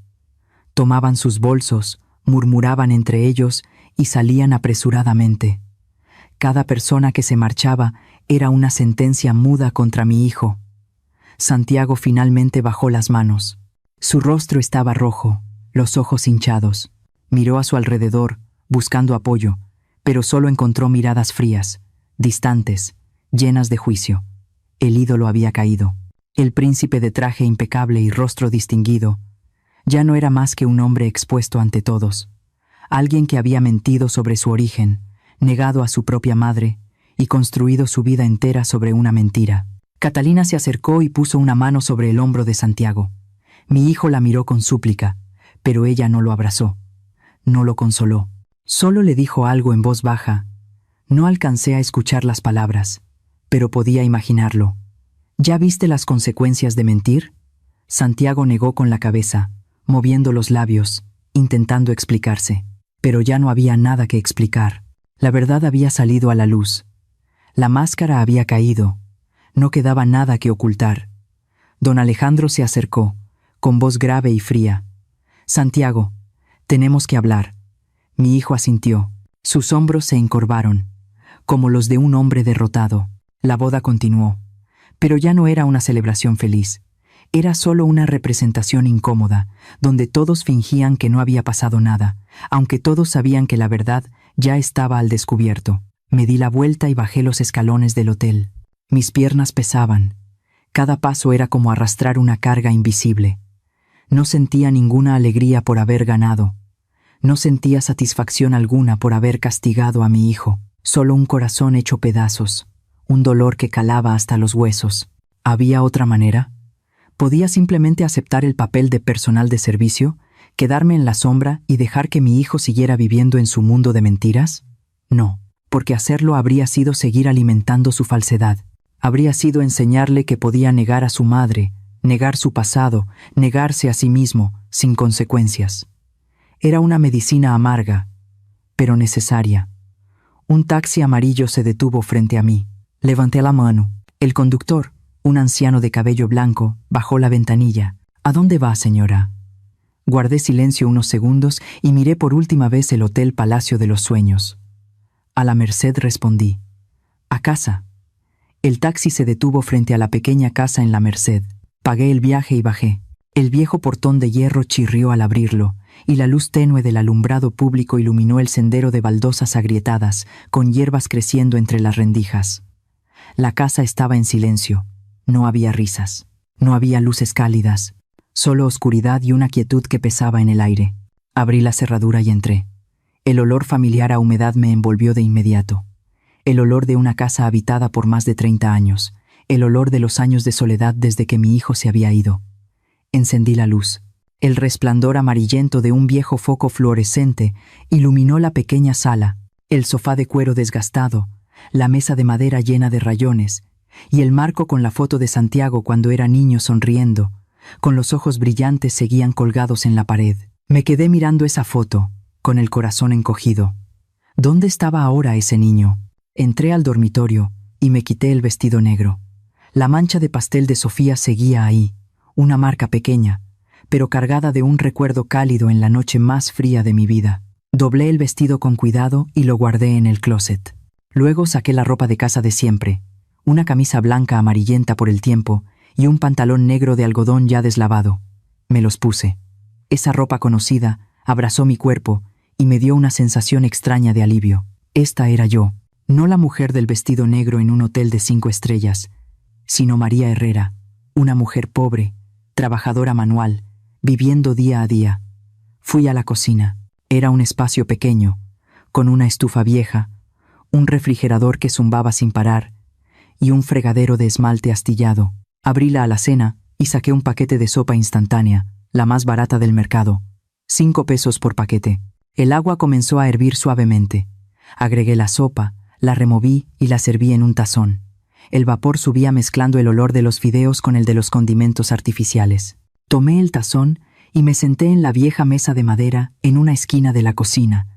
Tomaban sus bolsos, murmuraban entre ellos y salían apresuradamente. Cada persona que se marchaba era una sentencia muda contra mi hijo. Santiago finalmente bajó las manos. Su rostro estaba rojo, los ojos hinchados. Miró a su alrededor, buscando apoyo, pero solo encontró miradas frías, distantes, llenas de juicio. El ídolo había caído. El príncipe de traje impecable y rostro distinguido ya no era más que un hombre expuesto ante todos. Alguien que había mentido sobre su origen, negado a su propia madre y construido su vida entera sobre una mentira. Catalina se acercó y puso una mano sobre el hombro de Santiago. Mi hijo la miró con súplica, pero ella no lo abrazó, no lo consoló. Solo le dijo algo en voz baja. No alcancé a escuchar las palabras, pero podía imaginarlo. ¿Ya viste las consecuencias de mentir? Santiago negó con la cabeza, moviendo los labios, intentando explicarse. Pero ya no había nada que explicar. La verdad había salido a la luz. La máscara había caído. No quedaba nada que ocultar. Don Alejandro se acercó, con voz grave y fría. «Santiago, tenemos que hablar». Mi hijo asintió. Sus hombros se encorvaron, como los de un hombre derrotado. La boda continuó, pero ya no era una celebración feliz. Era solo una representación incómoda, donde todos fingían que no había pasado nada, aunque todos sabían que la verdad ya estaba al descubierto. Me di la vuelta y bajé los escalones del hotel. Mis piernas pesaban. Cada paso era como arrastrar una carga invisible. No sentía ninguna alegría por haber ganado. No sentía satisfacción alguna por haber castigado a mi hijo. Solo un corazón hecho pedazos, un dolor que calaba hasta los huesos. ¿Había otra manera? ¿Podía simplemente aceptar el papel de personal de servicio, quedarme en la sombra y dejar que mi hijo siguiera viviendo en su mundo de mentiras? No, porque hacerlo habría sido seguir alimentando su falsedad. Habría sido enseñarle que podía negar a su madre, negar su pasado, negarse a sí mismo, sin consecuencias. Era una medicina amarga, pero necesaria. Un taxi amarillo se detuvo frente a mí. Levanté la mano. El conductor, un anciano de cabello blanco, bajó la ventanilla. ¿A dónde va, señora? Guardé silencio unos segundos y miré por última vez el Hotel Palacio de los Sueños. A la Merced respondí. A casa. El taxi se detuvo frente a la pequeña casa en la Merced. Pagué el viaje y bajé. El viejo portón de hierro chirrió al abrirlo, y la luz tenue del alumbrado público iluminó el sendero de baldosas agrietadas, con hierbas creciendo entre las rendijas. La casa estaba en silencio. No había risas. No había luces cálidas. Solo oscuridad y una quietud que pesaba en el aire. Abrí la cerradura y entré. El olor familiar a humedad me envolvió de inmediato. El olor de una casa habitada por más de 30 años. El olor de los años de soledad desde que mi hijo se había ido. Encendí la luz. El resplandor amarillento de un viejo foco fluorescente iluminó la pequeña sala, el sofá de cuero desgastado, la mesa de madera llena de rayones, y el marco con la foto de Santiago cuando era niño sonriendo, con los ojos brillantes seguían colgados en la pared. Me quedé mirando esa foto, con el corazón encogido. ¿Dónde estaba ahora ese niño? Entré al dormitorio y me quité el vestido negro. La mancha de pastel de Sofía seguía ahí, una marca pequeña, pero cargada de un recuerdo cálido en la noche más fría de mi vida. Doblé el vestido con cuidado y lo guardé en el closet. Luego saqué la ropa de casa de siempre, una camisa blanca amarillenta por el tiempo y un pantalón negro de algodón ya deslavado. Me los puse. Esa ropa conocida abrazó mi cuerpo y me dio una sensación extraña de alivio. Esta era yo, no la mujer del vestido negro en un hotel de 5 estrellas, sino María Herrera, una mujer pobre, trabajadora manual, viviendo día a día. Fui a la cocina. Era un espacio pequeño, con una estufa vieja, un refrigerador que zumbaba sin parar y un fregadero de esmalte astillado. Abrí la alacena y saqué un paquete de sopa instantánea, la más barata del mercado. 5 pesos por paquete. El agua comenzó a hervir suavemente. Agregué la sopa, la removí y la serví en un tazón. El vapor subía mezclando el olor de los fideos con el de los condimentos artificiales. Tomé el tazón y me senté en la vieja mesa de madera en una esquina de la cocina,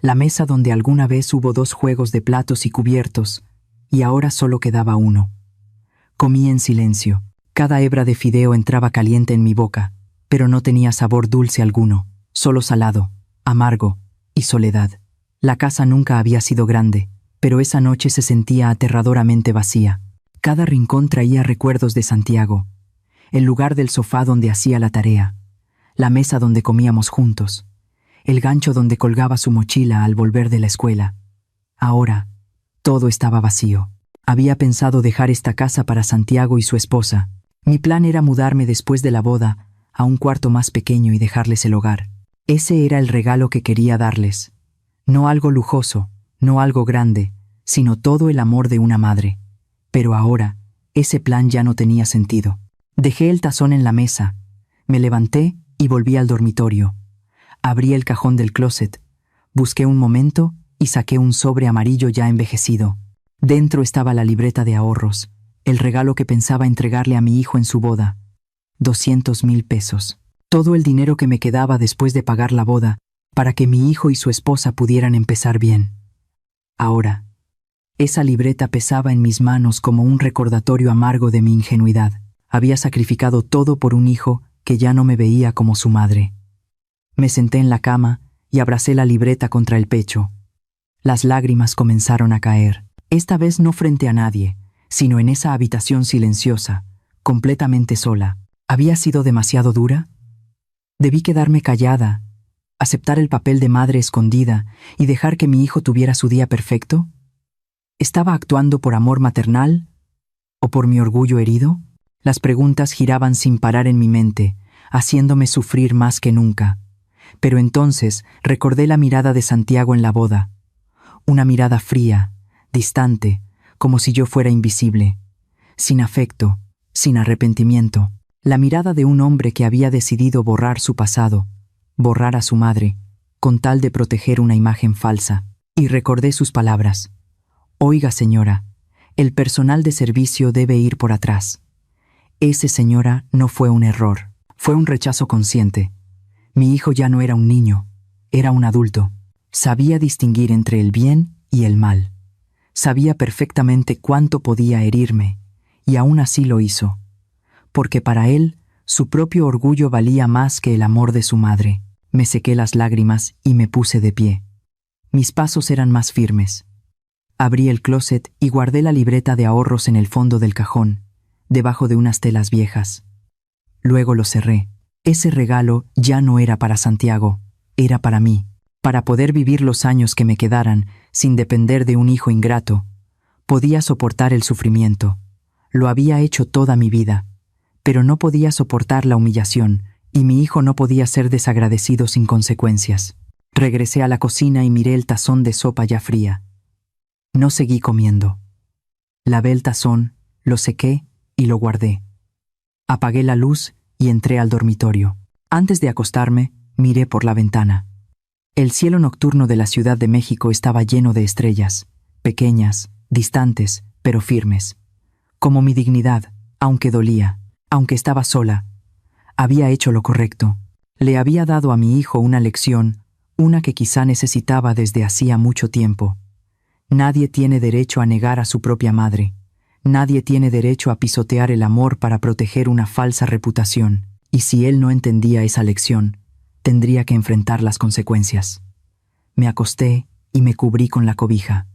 la mesa donde alguna vez hubo 2 juegos de platos y cubiertos, y ahora solo quedaba uno. Comí en silencio. Cada hebra de fideo entraba caliente en mi boca, pero no tenía sabor dulce alguno, solo salado, amargo y soledad. La casa nunca había sido grande, pero esa noche se sentía aterradoramente vacía. Cada rincón traía recuerdos de Santiago. El lugar del sofá donde hacía la tarea, la mesa donde comíamos juntos, el gancho donde colgaba su mochila al volver de la escuela. Ahora, todo estaba vacío. Había pensado dejar esta casa para Santiago y su esposa. Mi plan era mudarme después de la boda a un cuarto más pequeño y dejarles el hogar. Ese era el regalo que quería darles. No algo lujoso, no algo grande, sino todo el amor de una madre. Pero ahora, ese plan ya no tenía sentido. Dejé el tazón en la mesa, me levanté y volví al dormitorio. Abrí el cajón del closet, busqué un momento y saqué un sobre amarillo ya envejecido. Dentro estaba la libreta de ahorros, el regalo que pensaba entregarle a mi hijo en su boda. 200,000 pesos. Todo el dinero que me quedaba después de pagar la boda, para que mi hijo y su esposa pudieran empezar bien. Ahora, esa libreta pesaba en mis manos como un recordatorio amargo de mi ingenuidad. Había sacrificado todo por un hijo que ya no me veía como su madre. Me senté en la cama y abracé la libreta contra el pecho. Las lágrimas comenzaron a caer, esta vez no frente a nadie, sino en esa habitación silenciosa, completamente sola. ¿Había sido demasiado dura? Debí quedarme callada, aceptar el papel de madre escondida y dejar que mi hijo tuviera su día perfecto. ¿Estaba actuando por amor maternal o por mi orgullo herido? Las preguntas giraban sin parar en mi mente, haciéndome sufrir más que nunca. Pero entonces recordé la mirada de Santiago en la boda. Una mirada fría, distante, como si yo fuera invisible, sin afecto, sin arrepentimiento. La mirada de un hombre que había decidido borrar su pasado, borrar a su madre, con tal de proteger una imagen falsa. Y recordé sus palabras. Oiga, señora, el personal de servicio debe ir por atrás. Ese, señora, no fue un error, fue un rechazo consciente. Mi hijo ya no era un niño, era un adulto. Sabía distinguir entre el bien y el mal. Sabía perfectamente cuánto podía herirme, y aún así lo hizo. Porque para él, su propio orgullo valía más que el amor de su madre. Me sequé las lágrimas y me puse de pie. Mis pasos eran más firmes. Abrí el closet y guardé la libreta de ahorros en el fondo del cajón, debajo de unas telas viejas. Luego lo cerré. Ese regalo ya no era para Santiago, era para mí, para poder vivir los años que me quedaran sin depender de un hijo ingrato. Podía soportar el sufrimiento. Lo había hecho toda mi vida. Pero no podía soportar la humillación, y mi hijo no podía ser desagradecido sin consecuencias. Regresé a la cocina y miré el tazón de sopa ya fría. No seguí comiendo. Lavé el tazón, lo sequé y lo guardé. Apagué la luz y entré al dormitorio. Antes de acostarme, miré por la ventana. El cielo nocturno de la Ciudad de México estaba lleno de estrellas, pequeñas, distantes, pero firmes. Como mi dignidad, aunque dolía. Aunque estaba sola, había hecho lo correcto. Le había dado a mi hijo una lección, una que quizá necesitaba desde hacía mucho tiempo. Nadie tiene derecho a negar a su propia madre. Nadie tiene derecho a pisotear el amor para proteger una falsa reputación. Y si él no entendía esa lección, tendría que enfrentar las consecuencias. Me acosté y me cubrí con la cobija.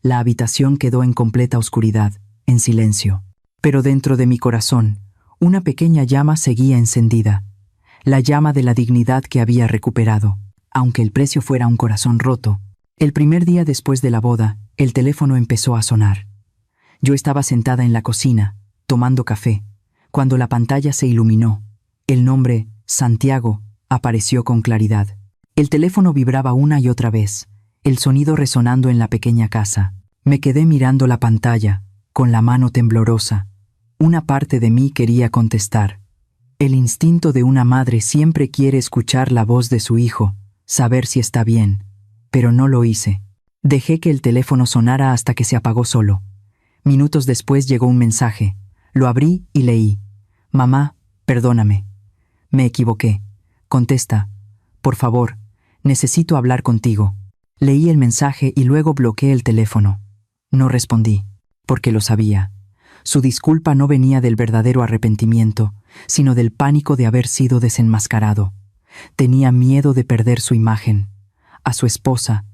La habitación quedó en completa oscuridad, en silencio. Pero dentro de mi corazón, una pequeña llama seguía encendida, la llama de la dignidad que había recuperado, aunque el precio fuera un corazón roto. El primer día después de la boda, el teléfono empezó a sonar. Yo estaba sentada en la cocina, tomando café, cuando la pantalla se iluminó. El nombre, Santiago, apareció con claridad. El teléfono vibraba una y otra vez, el sonido resonando en la pequeña casa. Me quedé mirando la pantalla, con la mano temblorosa. Una parte de mí quería contestar. El instinto de una madre siempre quiere escuchar la voz de su hijo, saber si está bien, pero no lo hice. Dejé que el teléfono sonara hasta que se apagó solo. Minutos después llegó un mensaje. Lo abrí y leí. Mamá, perdóname. Me equivoqué. Contesta. Por favor, necesito hablar contigo. Leí el mensaje y luego bloqueé el teléfono. No respondí, porque lo sabía. Su disculpa no venía del verdadero arrepentimiento, sino del pánico de haber sido desenmascarado. Tenía miedo de perder su imagen, a su esposa,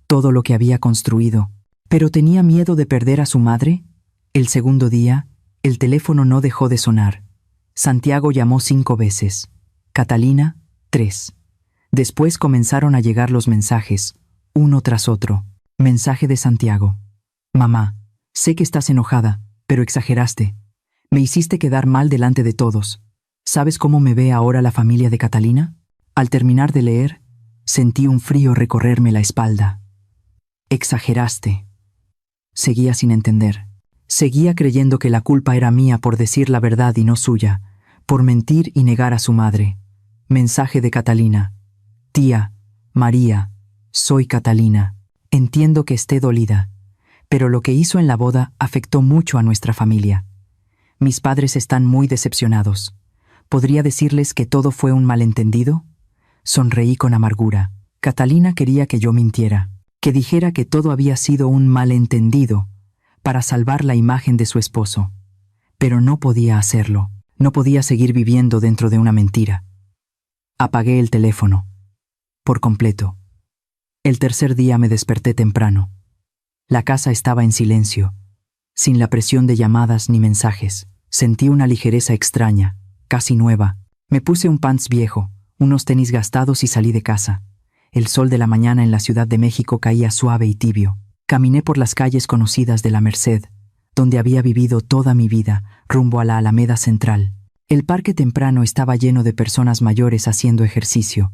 todo lo que había construido. ¿Pero tenía miedo de perder a su madre? El segundo día, el teléfono no dejó de sonar. Santiago llamó 5 veces. Catalina, 3. Después comenzaron a llegar los mensajes, uno tras otro. Mensaje de Santiago. Mamá, sé que estás enojada, pero exageraste. Me hiciste quedar mal delante de todos. ¿Sabes cómo me ve ahora la familia de Catalina? Al terminar de leer, sentí un frío recorrerme la espalda. Exageraste. Seguía sin entender. Seguía creyendo que la culpa era mía por decir la verdad y no suya, por mentir y negar a su madre. Mensaje de Catalina. Tía, María, soy Catalina. Entiendo que esté dolida, pero lo que hizo en la boda afectó mucho a nuestra familia. Mis padres están muy decepcionados. ¿Podría decirles que todo fue un malentendido? Sonreí con amargura. Catalina quería que yo mintiera, que dijera que todo había sido un malentendido, para salvar la imagen de su esposo. Pero no podía hacerlo. No podía seguir viviendo dentro de una mentira. Apagué el teléfono. Por completo. El tercer día me desperté temprano. La casa estaba en silencio, sin la presión de llamadas ni mensajes. Sentí una ligereza extraña, casi nueva. Me puse un pants viejo, unos tenis gastados y salí de casa. El sol de la mañana en la Ciudad de México caía suave y tibio. Caminé por las calles conocidas de la Merced, donde había vivido toda mi vida, rumbo a la Alameda Central. El parque temprano estaba lleno de personas mayores haciendo ejercicio.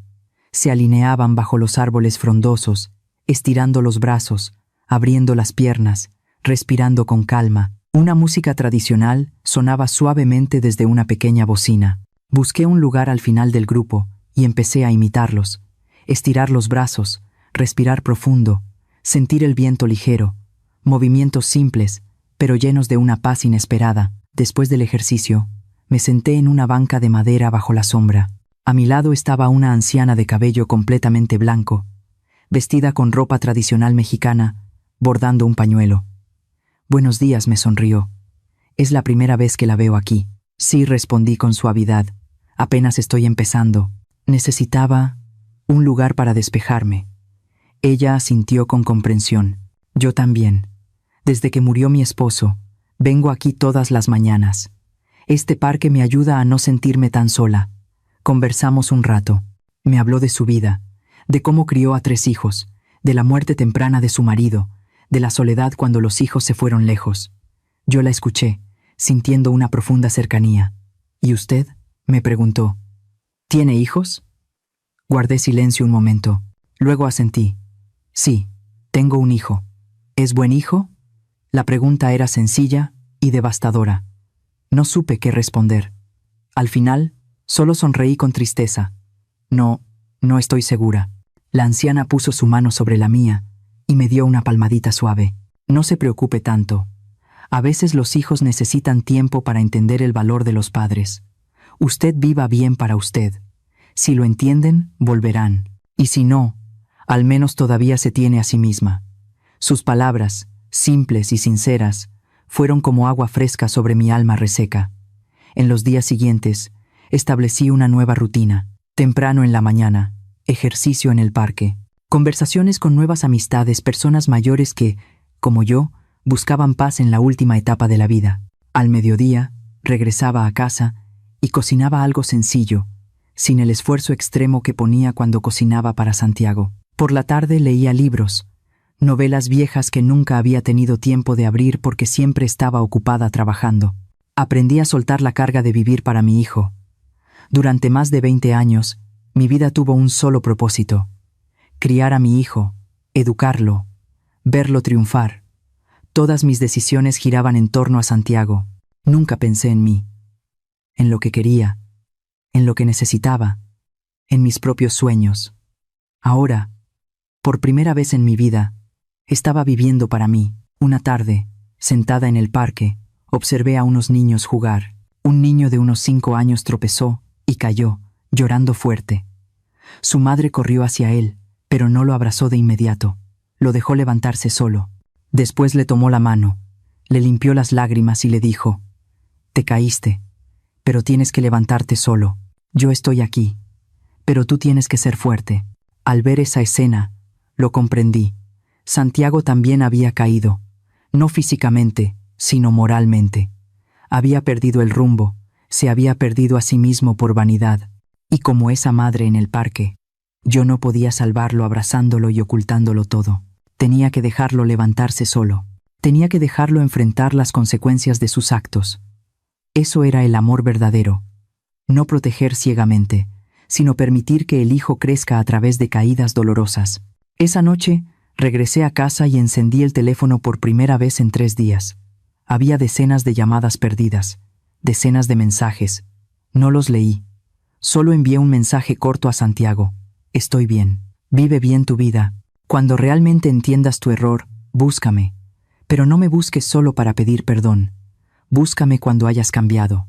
Se alineaban bajo los árboles frondosos, estirando los brazos, abriendo las piernas, respirando con calma. Una música tradicional sonaba suavemente desde una pequeña bocina. Busqué un lugar al final del grupo y empecé a imitarlos. Estirar los brazos, respirar profundo, sentir el viento ligero, movimientos simples, pero llenos de una paz inesperada. Después del ejercicio, me senté en una banca de madera bajo la sombra. A mi lado estaba una anciana de cabello completamente blanco, vestida con ropa tradicional mexicana, bordando un pañuelo. «Buenos días», me sonrió. «Es la primera vez que la veo aquí». «Sí», respondí con suavidad. «Apenas estoy empezando. Necesitaba un lugar para despejarme». Ella asintió con comprensión. «Yo también. Desde que murió mi esposo, vengo aquí todas las mañanas. Este parque me ayuda a no sentirme tan sola». Conversamos un rato. Me habló de su vida, de cómo crió a 3 hijos, de la muerte temprana de su marido, de la soledad cuando los hijos se fueron lejos. Yo la escuché, sintiendo una profunda cercanía. «¿Y usted?», me preguntó. «¿Tiene hijos?». Guardé silencio un momento. Luego asentí. «Sí, tengo un hijo». «¿Es buen hijo?». La pregunta era sencilla y devastadora. No supe qué responder. Al final, solo sonreí con tristeza. No estoy segura». La anciana puso su mano sobre la mía y me dio una palmadita suave. «No se preocupe tanto. A veces los hijos necesitan tiempo para entender el valor de los padres. Usted viva bien para usted. Si lo entienden, volverán. Y si no, al menos todavía se tiene a sí misma». Sus palabras, simples y sinceras, fueron como agua fresca sobre mi alma reseca. En los días siguientes, establecí una nueva rutina. Temprano en la mañana, ejercicio en el parque, conversaciones con nuevas amistades, personas mayores que, como yo, buscaban paz en la última etapa de la vida. Al mediodía, regresaba a casa y cocinaba algo sencillo, sin el esfuerzo extremo que ponía cuando cocinaba para Santiago. Por la tarde leía libros, novelas viejas que nunca había tenido tiempo de abrir porque siempre estaba ocupada trabajando. Aprendí a soltar la carga de vivir para mi hijo. Durante más de 20 años, mi vida tuvo un solo propósito: criar a mi hijo, educarlo, verlo triunfar. Todas mis decisiones giraban en torno a Santiago. Nunca pensé en mí, en lo que quería, en lo que necesitaba, en mis propios sueños. Ahora, por primera vez en mi vida, estaba viviendo para mí. Una tarde, sentada en el parque, observé a unos niños jugar. Un niño de unos 5 años tropezó y cayó, llorando fuerte. Su madre corrió hacia él, pero no lo abrazó de inmediato. Lo dejó levantarse solo. Después le tomó la mano, le limpió las lágrimas y le dijo: «Te caíste, pero tienes que levantarte solo. Yo estoy aquí, pero tú tienes que ser fuerte». Al ver esa escena, lo comprendí. Santiago también había caído, no físicamente, sino moralmente. Había perdido el rumbo, se había perdido a sí mismo por vanidad. Y como esa madre en el parque, yo no podía salvarlo abrazándolo y ocultándolo todo. Tenía que dejarlo levantarse solo. Tenía que dejarlo enfrentar las consecuencias de sus actos. Eso era el amor verdadero. No proteger ciegamente, sino permitir que el hijo crezca a través de caídas dolorosas. Esa noche, regresé a casa y encendí el teléfono por primera vez en 3 días. Había decenas de llamadas perdidas, decenas de mensajes. No los leí. Solo envié un mensaje corto a Santiago: «Estoy bien. Vive bien tu vida. Cuando realmente entiendas tu error, búscame. Pero no me busques solo para pedir perdón. Búscame cuando hayas cambiado».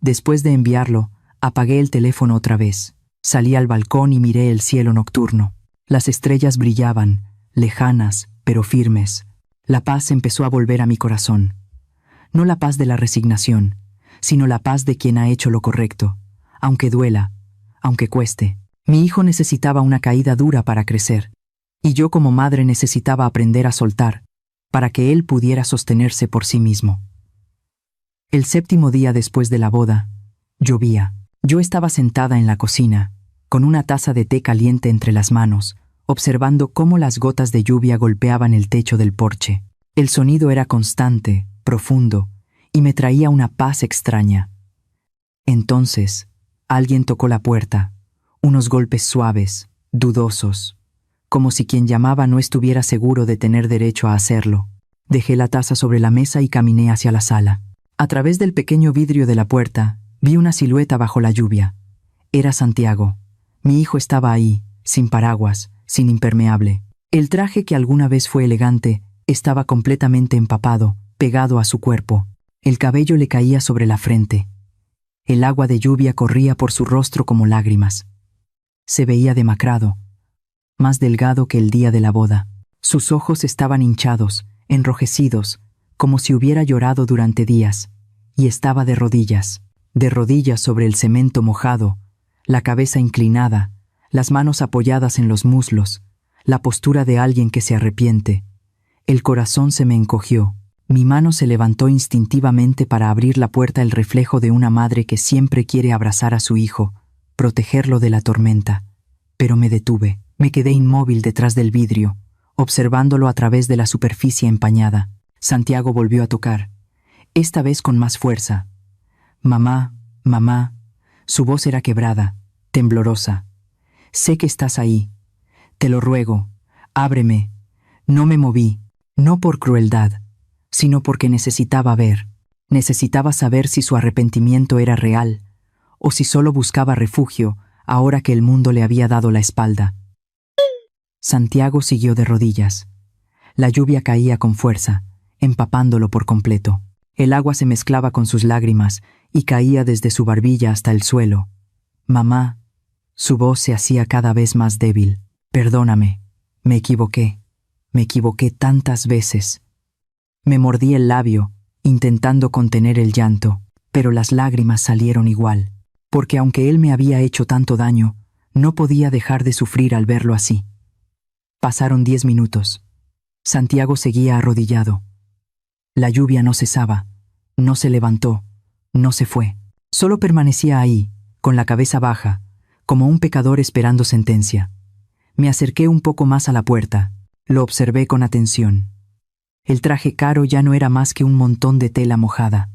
Después de enviarlo, apagué el teléfono otra vez. Salí al balcón y miré el cielo nocturno. Las estrellas brillaban, lejanas, pero firmes. La paz empezó a volver a mi corazón. No la paz de la resignación, sino la paz de quien ha hecho lo correcto, aunque duela, aunque cueste. Mi hijo necesitaba una caída dura para crecer, y yo como madre necesitaba aprender a soltar, para que él pudiera sostenerse por sí mismo. El 7º día después de la boda, Llovía. Yo estaba sentada en la cocina, con una taza de té caliente entre las manos, observando cómo las gotas de lluvia golpeaban el techo del porche. El sonido era constante, profundo, y me traía una paz extraña. Entonces, alguien tocó la puerta, unos golpes suaves, dudosos, como si quien llamaba no estuviera seguro de tener derecho a hacerlo. Dejé la taza sobre la mesa y caminé hacia la sala. A través del pequeño vidrio de la puerta, vi una silueta bajo la lluvia. Era Santiago. Mi hijo estaba ahí, sin paraguas, sin impermeable. El traje que alguna vez fue elegante estaba completamente empapado, pegado a su cuerpo. El cabello le caía sobre la frente. El agua de lluvia corría por su rostro como lágrimas. Se veía demacrado, más delgado que el día de la boda. Sus ojos estaban hinchados, enrojecidos, como si hubiera llorado durante días, y estaba de rodillas sobre el cemento mojado, la cabeza inclinada, las manos apoyadas en los muslos, la postura de alguien que se arrepiente. El corazón se me encogió. Mi mano se levantó instintivamente para abrir la puerta, el reflejo de una madre que siempre quiere abrazar a su hijo, protegerlo de la tormenta. Pero me detuve. Me quedé inmóvil detrás del vidrio, observándolo a través de la superficie empañada. Santiago volvió a tocar, esta vez con más fuerza. Mamá, mamá. Su voz era quebrada, temblorosa. Sé que estás ahí. Te lo ruego, ábreme. No me moví, no por crueldad, sino porque necesitaba ver. Necesitaba saber si su arrepentimiento era real, o si solo buscaba refugio ahora que el mundo le había dado la espalda. Santiago siguió de rodillas. La lluvia caía con fuerza, empapándolo por completo. El agua se mezclaba con sus lágrimas y caía desde su barbilla hasta el suelo. Mamá. Su voz se hacía cada vez más débil. Perdóname. Me equivoqué. Me equivoqué tantas veces. Me mordí el labio, intentando contener el llanto, pero las lágrimas salieron igual, porque aunque él me había hecho tanto daño, no podía dejar de sufrir al verlo así. Pasaron 10 minutos. Santiago seguía arrodillado. La lluvia no cesaba, no se levantó, no se fue. Solo permanecía ahí, con la cabeza baja, como un pecador esperando sentencia. Me acerqué un poco más a la puerta, lo observé con atención. El traje caro ya no era más que un montón de tela mojada.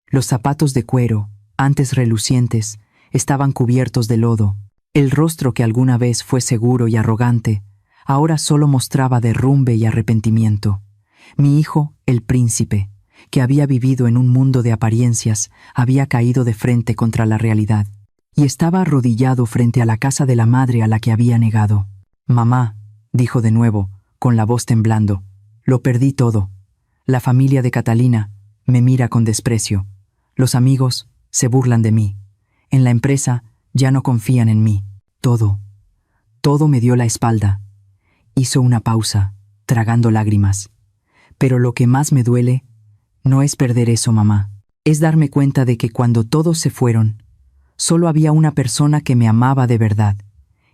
Los zapatos de cuero, antes relucientes, estaban cubiertos de lodo. El rostro que alguna vez fue seguro y arrogante, ahora solo mostraba derrumbe y arrepentimiento. Mi hijo, el príncipe, que había vivido en un mundo de apariencias, había caído de frente contra la realidad, y estaba arrodillado frente a la casa de la madre a la que había negado. Mamá, dijo de nuevo, con la voz temblando, lo perdí todo. La familia de Catalina me mira con desprecio. Los amigos se burlan de mí. En la empresa ya no confían en mí. Todo me dio la espalda. Hizo una pausa, tragando lágrimas. Pero lo que más me duele no es perder eso, mamá. Es darme cuenta de que cuando todos se fueron, solo había una persona que me amaba de verdad.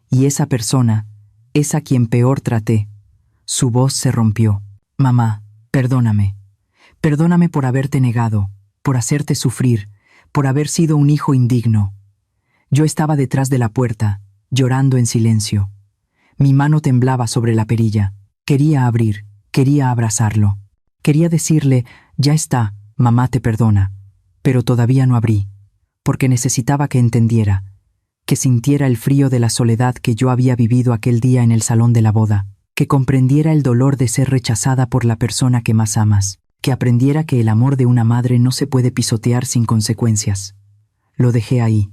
Y esa persona es a quien peor traté. Su voz se rompió. Mamá, perdóname. Perdóname por haberte negado, por hacerte sufrir, por haber sido un hijo indigno. Yo estaba detrás de la puerta, llorando en silencio. Mi mano temblaba sobre la perilla. Quería abrir, quería abrazarlo. Quería decirle, ya está, mamá te perdona. Pero todavía no abrí, porque necesitaba que entendiera, que sintiera el frío de la soledad que yo había vivido aquel día en el salón de la boda, que comprendiera el dolor de ser rechazada por la persona que más amas, que aprendiera que el amor de una madre no se puede pisotear sin consecuencias. Lo dejé ahí,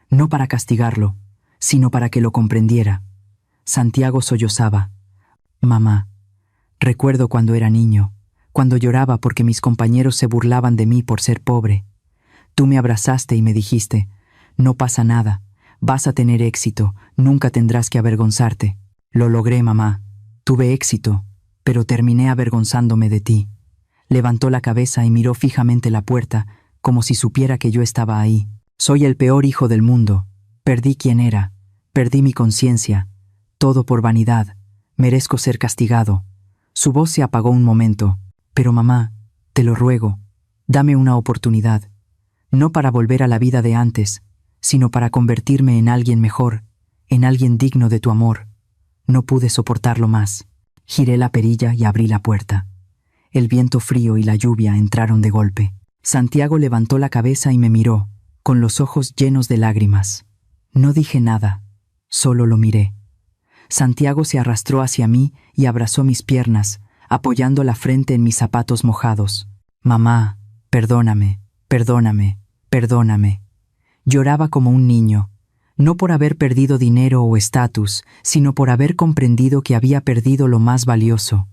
no para castigarlo, sino para que lo comprendiera. Santiago sollozaba. Mamá, recuerdo cuando era niño, cuando lloraba porque mis compañeros se burlaban de mí por ser pobre. Tú me abrazaste y me dijiste, no pasa nada, vas a tener éxito, nunca tendrás que avergonzarte. Lo logré, mamá. Tuve éxito, pero terminé avergonzándome de ti. Levantó la cabeza y miró fijamente la puerta, como si supiera que yo estaba ahí. Soy el peor hijo del mundo. Perdí quien era, perdí mi conciencia. Todo por vanidad. Merezco ser castigado. Su voz se apagó un momento. Pero mamá, te lo ruego, dame una oportunidad. no para volver a la vida de antes, sino para convertirme en alguien mejor, en alguien digno de tu amor. No pude soportarlo más. Giré la perilla y abrí la puerta. El viento frío y la lluvia entraron de golpe. Santiago levantó la cabeza y me miró, con los ojos llenos de lágrimas. No dije nada, solo lo miré. Santiago se arrastró hacia mí y abrazó mis piernas, apoyando la frente en mis zapatos mojados. Mamá, perdóname, perdóname, perdóname. Lloraba como un niño, no por haber perdido dinero o estatus, sino por haber comprendido que había perdido lo más valioso,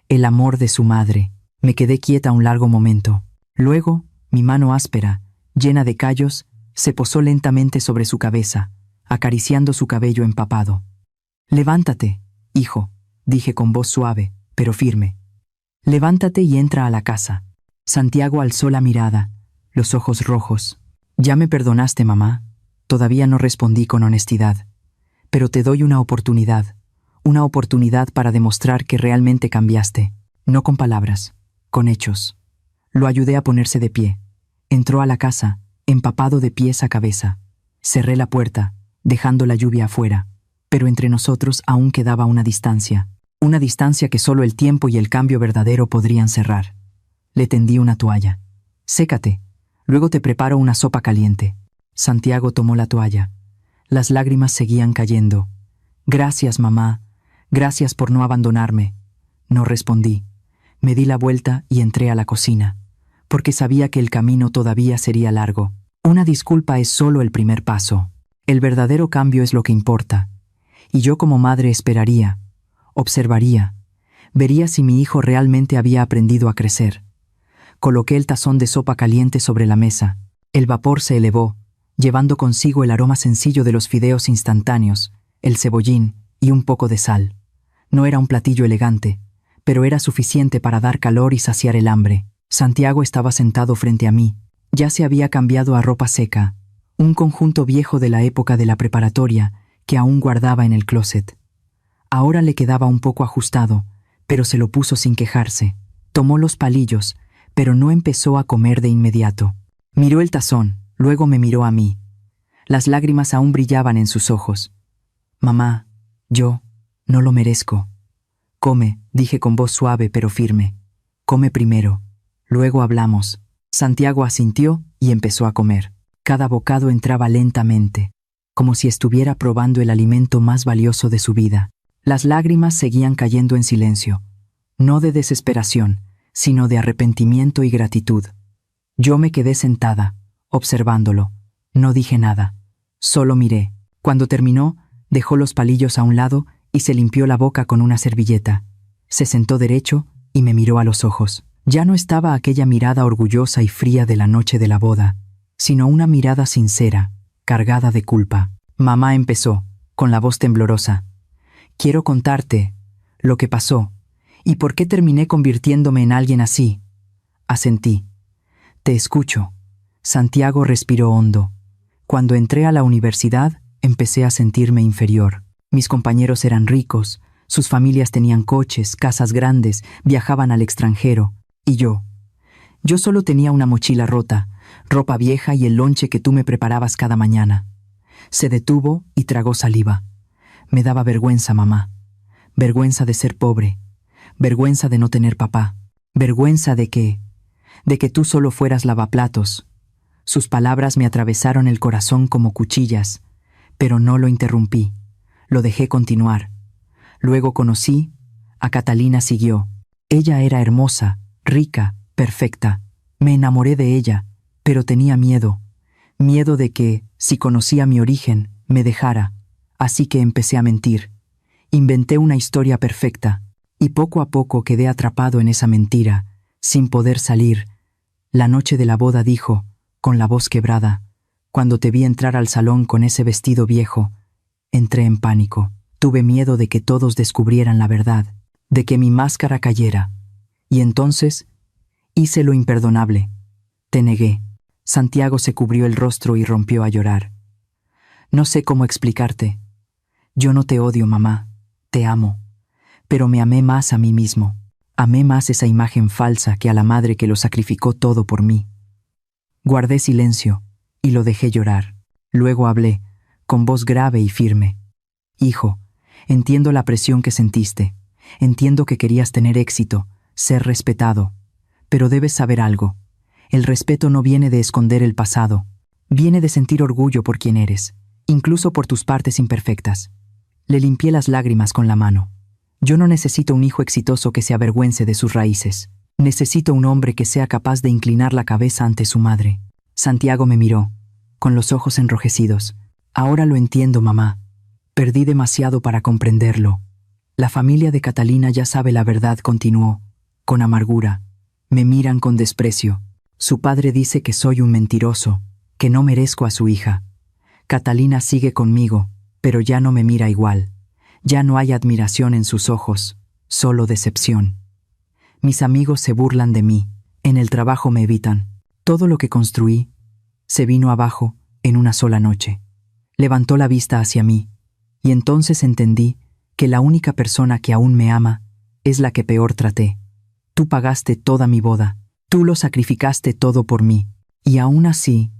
el amor de su madre. Me quedé quieta un largo momento. Luego, mi mano áspera, llena de callos, se posó lentamente sobre su cabeza, acariciando su cabello empapado. «Levántate, hijo», dije con voz suave, pero firme. «Levántate y entra a la casa». Santiago alzó la mirada, los ojos rojos. «¿Ya me perdonaste, mamá?» Todavía no respondí con honestidad. «Pero te doy una oportunidad para demostrar que realmente cambiaste, no con palabras, con hechos». Lo ayudé a ponerse de pie. Entró a la casa, empapado de pies a cabeza. Cerré la puerta, dejando la lluvia afuera, pero entre nosotros aún quedaba una distancia que solo el tiempo y el cambio verdadero podrían cerrar. Le tendí una toalla. «Sécate, luego te preparo una sopa caliente». Santiago tomó la toalla. Las lágrimas seguían cayendo. «Gracias, mamá. Gracias por no abandonarme». No respondí. Me di la vuelta y entré a la cocina, porque sabía que el camino todavía sería largo. Una disculpa es solo el primer paso. El verdadero cambio es lo que importa. Y yo como madre esperaría, observaría, vería si mi hijo realmente había aprendido a crecer. Coloqué el tazón de sopa caliente sobre la mesa. El vapor se elevó, llevando consigo el aroma sencillo de los fideos instantáneos, el cebollín y un poco de sal. No era un platillo elegante, pero era suficiente para dar calor y saciar el hambre. Santiago estaba sentado frente a mí. Ya se había cambiado a ropa seca, un conjunto viejo de la época de la preparatoria que aún guardaba en el closet. Ahora le quedaba un poco ajustado, pero se lo puso sin quejarse. Tomó los palillos, pero no empezó a comer de inmediato. Miró el tazón, luego me miró a mí. Las lágrimas aún brillaban en sus ojos. «Mamá, yo no lo merezco». «Come», dije con voz suave pero firme. «Come primero, luego hablamos». Santiago asintió y empezó a comer. Cada bocado entraba lentamente, como si estuviera probando el alimento más valioso de su vida. Las lágrimas seguían cayendo en silencio, no de desesperación, sino de arrepentimiento y gratitud. Yo me quedé sentada, observándolo. No dije nada, solo miré. Cuando terminó, dejó los palillos a un lado y se limpió la boca con una servilleta. Se sentó derecho y me miró a los ojos. Ya no estaba aquella mirada orgullosa y fría de la noche de la boda, sino una mirada sincera, cargada de culpa. Mamá empezó, con la voz temblorosa. «Quiero contarte lo que pasó y por qué terminé convirtiéndome en alguien así». Asentí. «Te escucho». Santiago respiró hondo. «Cuando entré a la universidad, empecé a sentirme inferior. Mis compañeros eran ricos, sus familias tenían coches, casas grandes, viajaban al extranjero. Y yo solo tenía una mochila rota, ropa vieja y el lonche que tú me preparabas cada mañana». Se detuvo y tragó saliva. «Me daba vergüenza, mamá. Vergüenza de ser pobre. Vergüenza de no tener papá. Vergüenza de que tú solo fueras lavaplatos». Sus palabras me atravesaron el corazón como cuchillas, pero no lo interrumpí. Lo dejé continuar. Luego conocí a Catalina. Siguió. Ella era hermosa, rica, perfecta. Me enamoré de ella, pero tenía miedo. Miedo de que, si conocía mi origen, me dejara. Así que empecé a mentir. Inventé una historia perfecta, y poco a poco quedé atrapado en esa mentira, sin poder salir. La noche de la boda dijo, con la voz quebrada, cuando te vi entrar al salón con ese vestido viejo, entré en pánico. Tuve miedo de que todos descubrieran la verdad, de que mi máscara cayera. Y entonces hice lo imperdonable. Te negué. Santiago se cubrió el rostro y rompió a llorar. «No sé cómo explicarte. Yo no te odio, mamá. Te amo. Pero me amé más a mí mismo. Amé más esa imagen falsa que a la madre que lo sacrificó todo por mí. Guardé silencio y lo dejé llorar. Luego hablé, con voz grave y firme. Hijo, entiendo la presión que sentiste. Entiendo que querías tener éxito, ser respetado. Pero debes saber algo. El respeto no viene de esconder el pasado. Viene de sentir orgullo por quien eres, incluso por tus partes imperfectas. Le limpié las lágrimas con la mano. Yo no necesito un hijo exitoso que se avergüence de sus raíces. Necesito un hombre que sea capaz de inclinar la cabeza ante su madre. Santiago me miró, con los ojos enrojecidos. Ahora lo entiendo, mamá. Perdí demasiado para comprenderlo. La familia de Catalina ya sabe la verdad, continuó, con amargura. Me miran con desprecio. Su padre dice que soy un mentiroso, que no merezco a su hija. Catalina sigue conmigo, pero ya no me mira igual. Ya no hay admiración en sus ojos, solo decepción. Mis amigos se burlan de mí, en el trabajo me evitan. Todo lo que construí se vino abajo en una sola noche. Levantó la vista hacia mí, y entonces entendí que la única persona que aún me ama es la que peor traté. Tú pagaste toda mi boda, tú lo sacrificaste todo por mí, y aún así,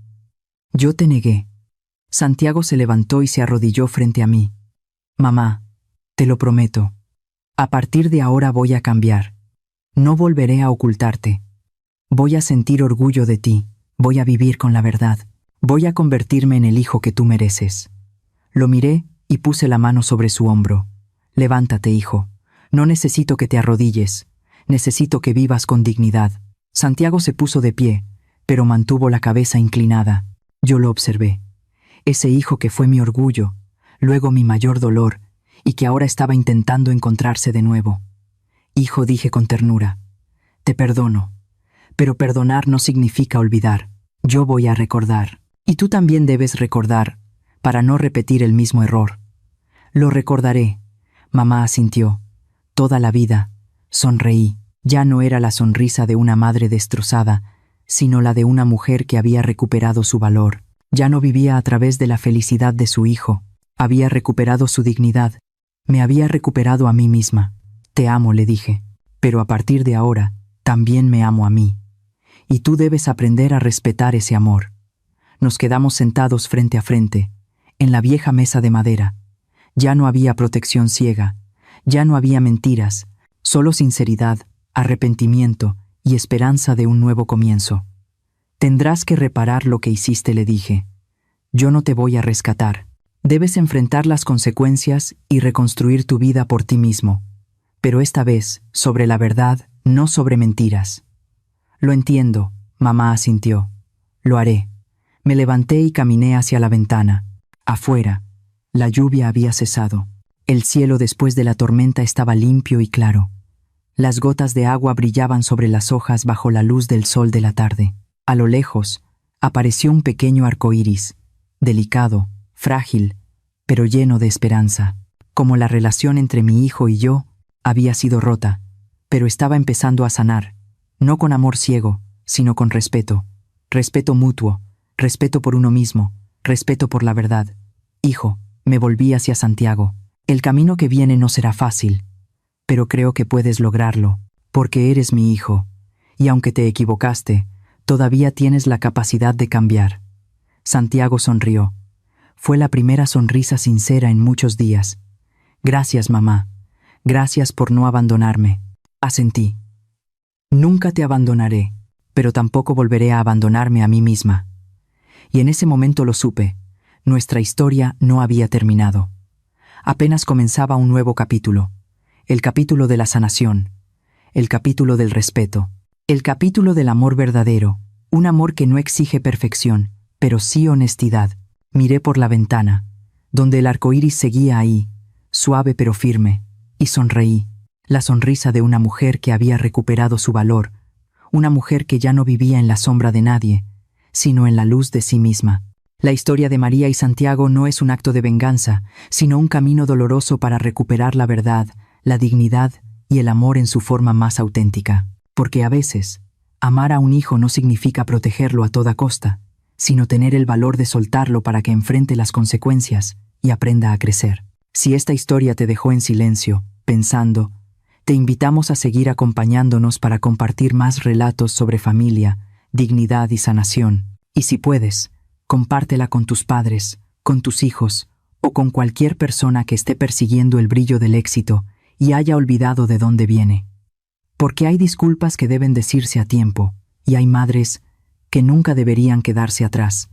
yo te negué. Santiago se levantó y se arrodilló frente a mí. Mamá, te lo prometo. A partir de ahora voy a cambiar. No volveré a ocultarte. Voy a sentir orgullo de ti. Voy a vivir con la verdad. Voy a convertirme en el hijo que tú mereces. Lo miré y puse la mano sobre su hombro. Levántate, hijo. No necesito que te arrodilles. Necesito que vivas con dignidad. Santiago se puso de pie, pero mantuvo la cabeza inclinada. Yo lo observé. Ese hijo que fue mi orgullo, luego mi mayor dolor, y que ahora estaba intentando encontrarse de nuevo. Hijo, dije con ternura, te perdono, pero perdonar no significa olvidar. Yo voy a recordar, y tú también debes recordar, para no repetir el mismo error. Lo recordaré, mamá asintió. Toda la vida, sonreí. Ya no era la sonrisa de una madre destrozada, sino la de una mujer que había recuperado su valor. Ya no vivía a través de la felicidad de su hijo. Había recuperado su dignidad. Me había recuperado a mí misma. Te amo, le dije, pero a partir de ahora, también me amo a mí. Y tú debes aprender a respetar ese amor. Nos quedamos sentados frente a frente, en la vieja mesa de madera. Ya no había protección ciega, ya no había mentiras, solo sinceridad, arrepentimiento y esperanza de un nuevo comienzo. Tendrás que reparar lo que hiciste, le dije. Yo no te voy a rescatar. Debes enfrentar las consecuencias y reconstruir tu vida por ti mismo. Pero esta vez, sobre la verdad, no sobre mentiras. Lo entiendo, mamá asintió. Lo haré. Me levanté y caminé hacia la ventana. Afuera, la lluvia había cesado. El cielo después de la tormenta estaba limpio y claro. Las gotas de agua brillaban sobre las hojas bajo la luz del sol de la tarde. A lo lejos, apareció un pequeño arco iris, delicado, frágil, pero lleno de esperanza. Como la relación entre mi hijo y yo había sido rota, pero estaba empezando a sanar, no con amor ciego, sino con respeto. Respeto mutuo, respeto por uno mismo, respeto por la verdad. Hijo, me volví hacia Santiago. El camino que viene no será fácil, pero creo que puedes lograrlo, porque eres mi hijo, y aunque te equivocaste, todavía tienes la capacidad de cambiar. Santiago sonrió. Fue la primera sonrisa sincera en muchos días. Gracias, mamá. Gracias por no abandonarme. Asentí. Nunca te abandonaré, pero tampoco volveré a abandonarme a mí misma. Y en ese momento lo supe. Nuestra historia no había terminado. Apenas comenzaba un nuevo capítulo. El capítulo de la sanación. El capítulo del respeto. El capítulo del amor verdadero. Un amor que no exige perfección, pero sí honestidad. Miré por la ventana, donde el arco iris seguía ahí, suave pero firme, y sonreí. La sonrisa de una mujer que había recuperado su valor, una mujer que ya no vivía en la sombra de nadie, sino en la luz de sí misma. La historia de María y Santiago no es un acto de venganza, sino un camino doloroso para recuperar la verdad, la dignidad y el amor en su forma más auténtica. Porque a veces, amar a un hijo no significa protegerlo a toda costa, sino tener el valor de soltarlo para que enfrente las consecuencias y aprenda a crecer. Si esta historia te dejó en silencio, pensando, te invitamos a seguir acompañándonos para compartir más relatos sobre familia, dignidad y sanación. Y si puedes, compártela con tus padres, con tus hijos o con cualquier persona que esté persiguiendo el brillo del éxito y haya olvidado de dónde viene. Porque hay disculpas que deben decirse a tiempo y hay madres que nunca deberían quedarse atrás.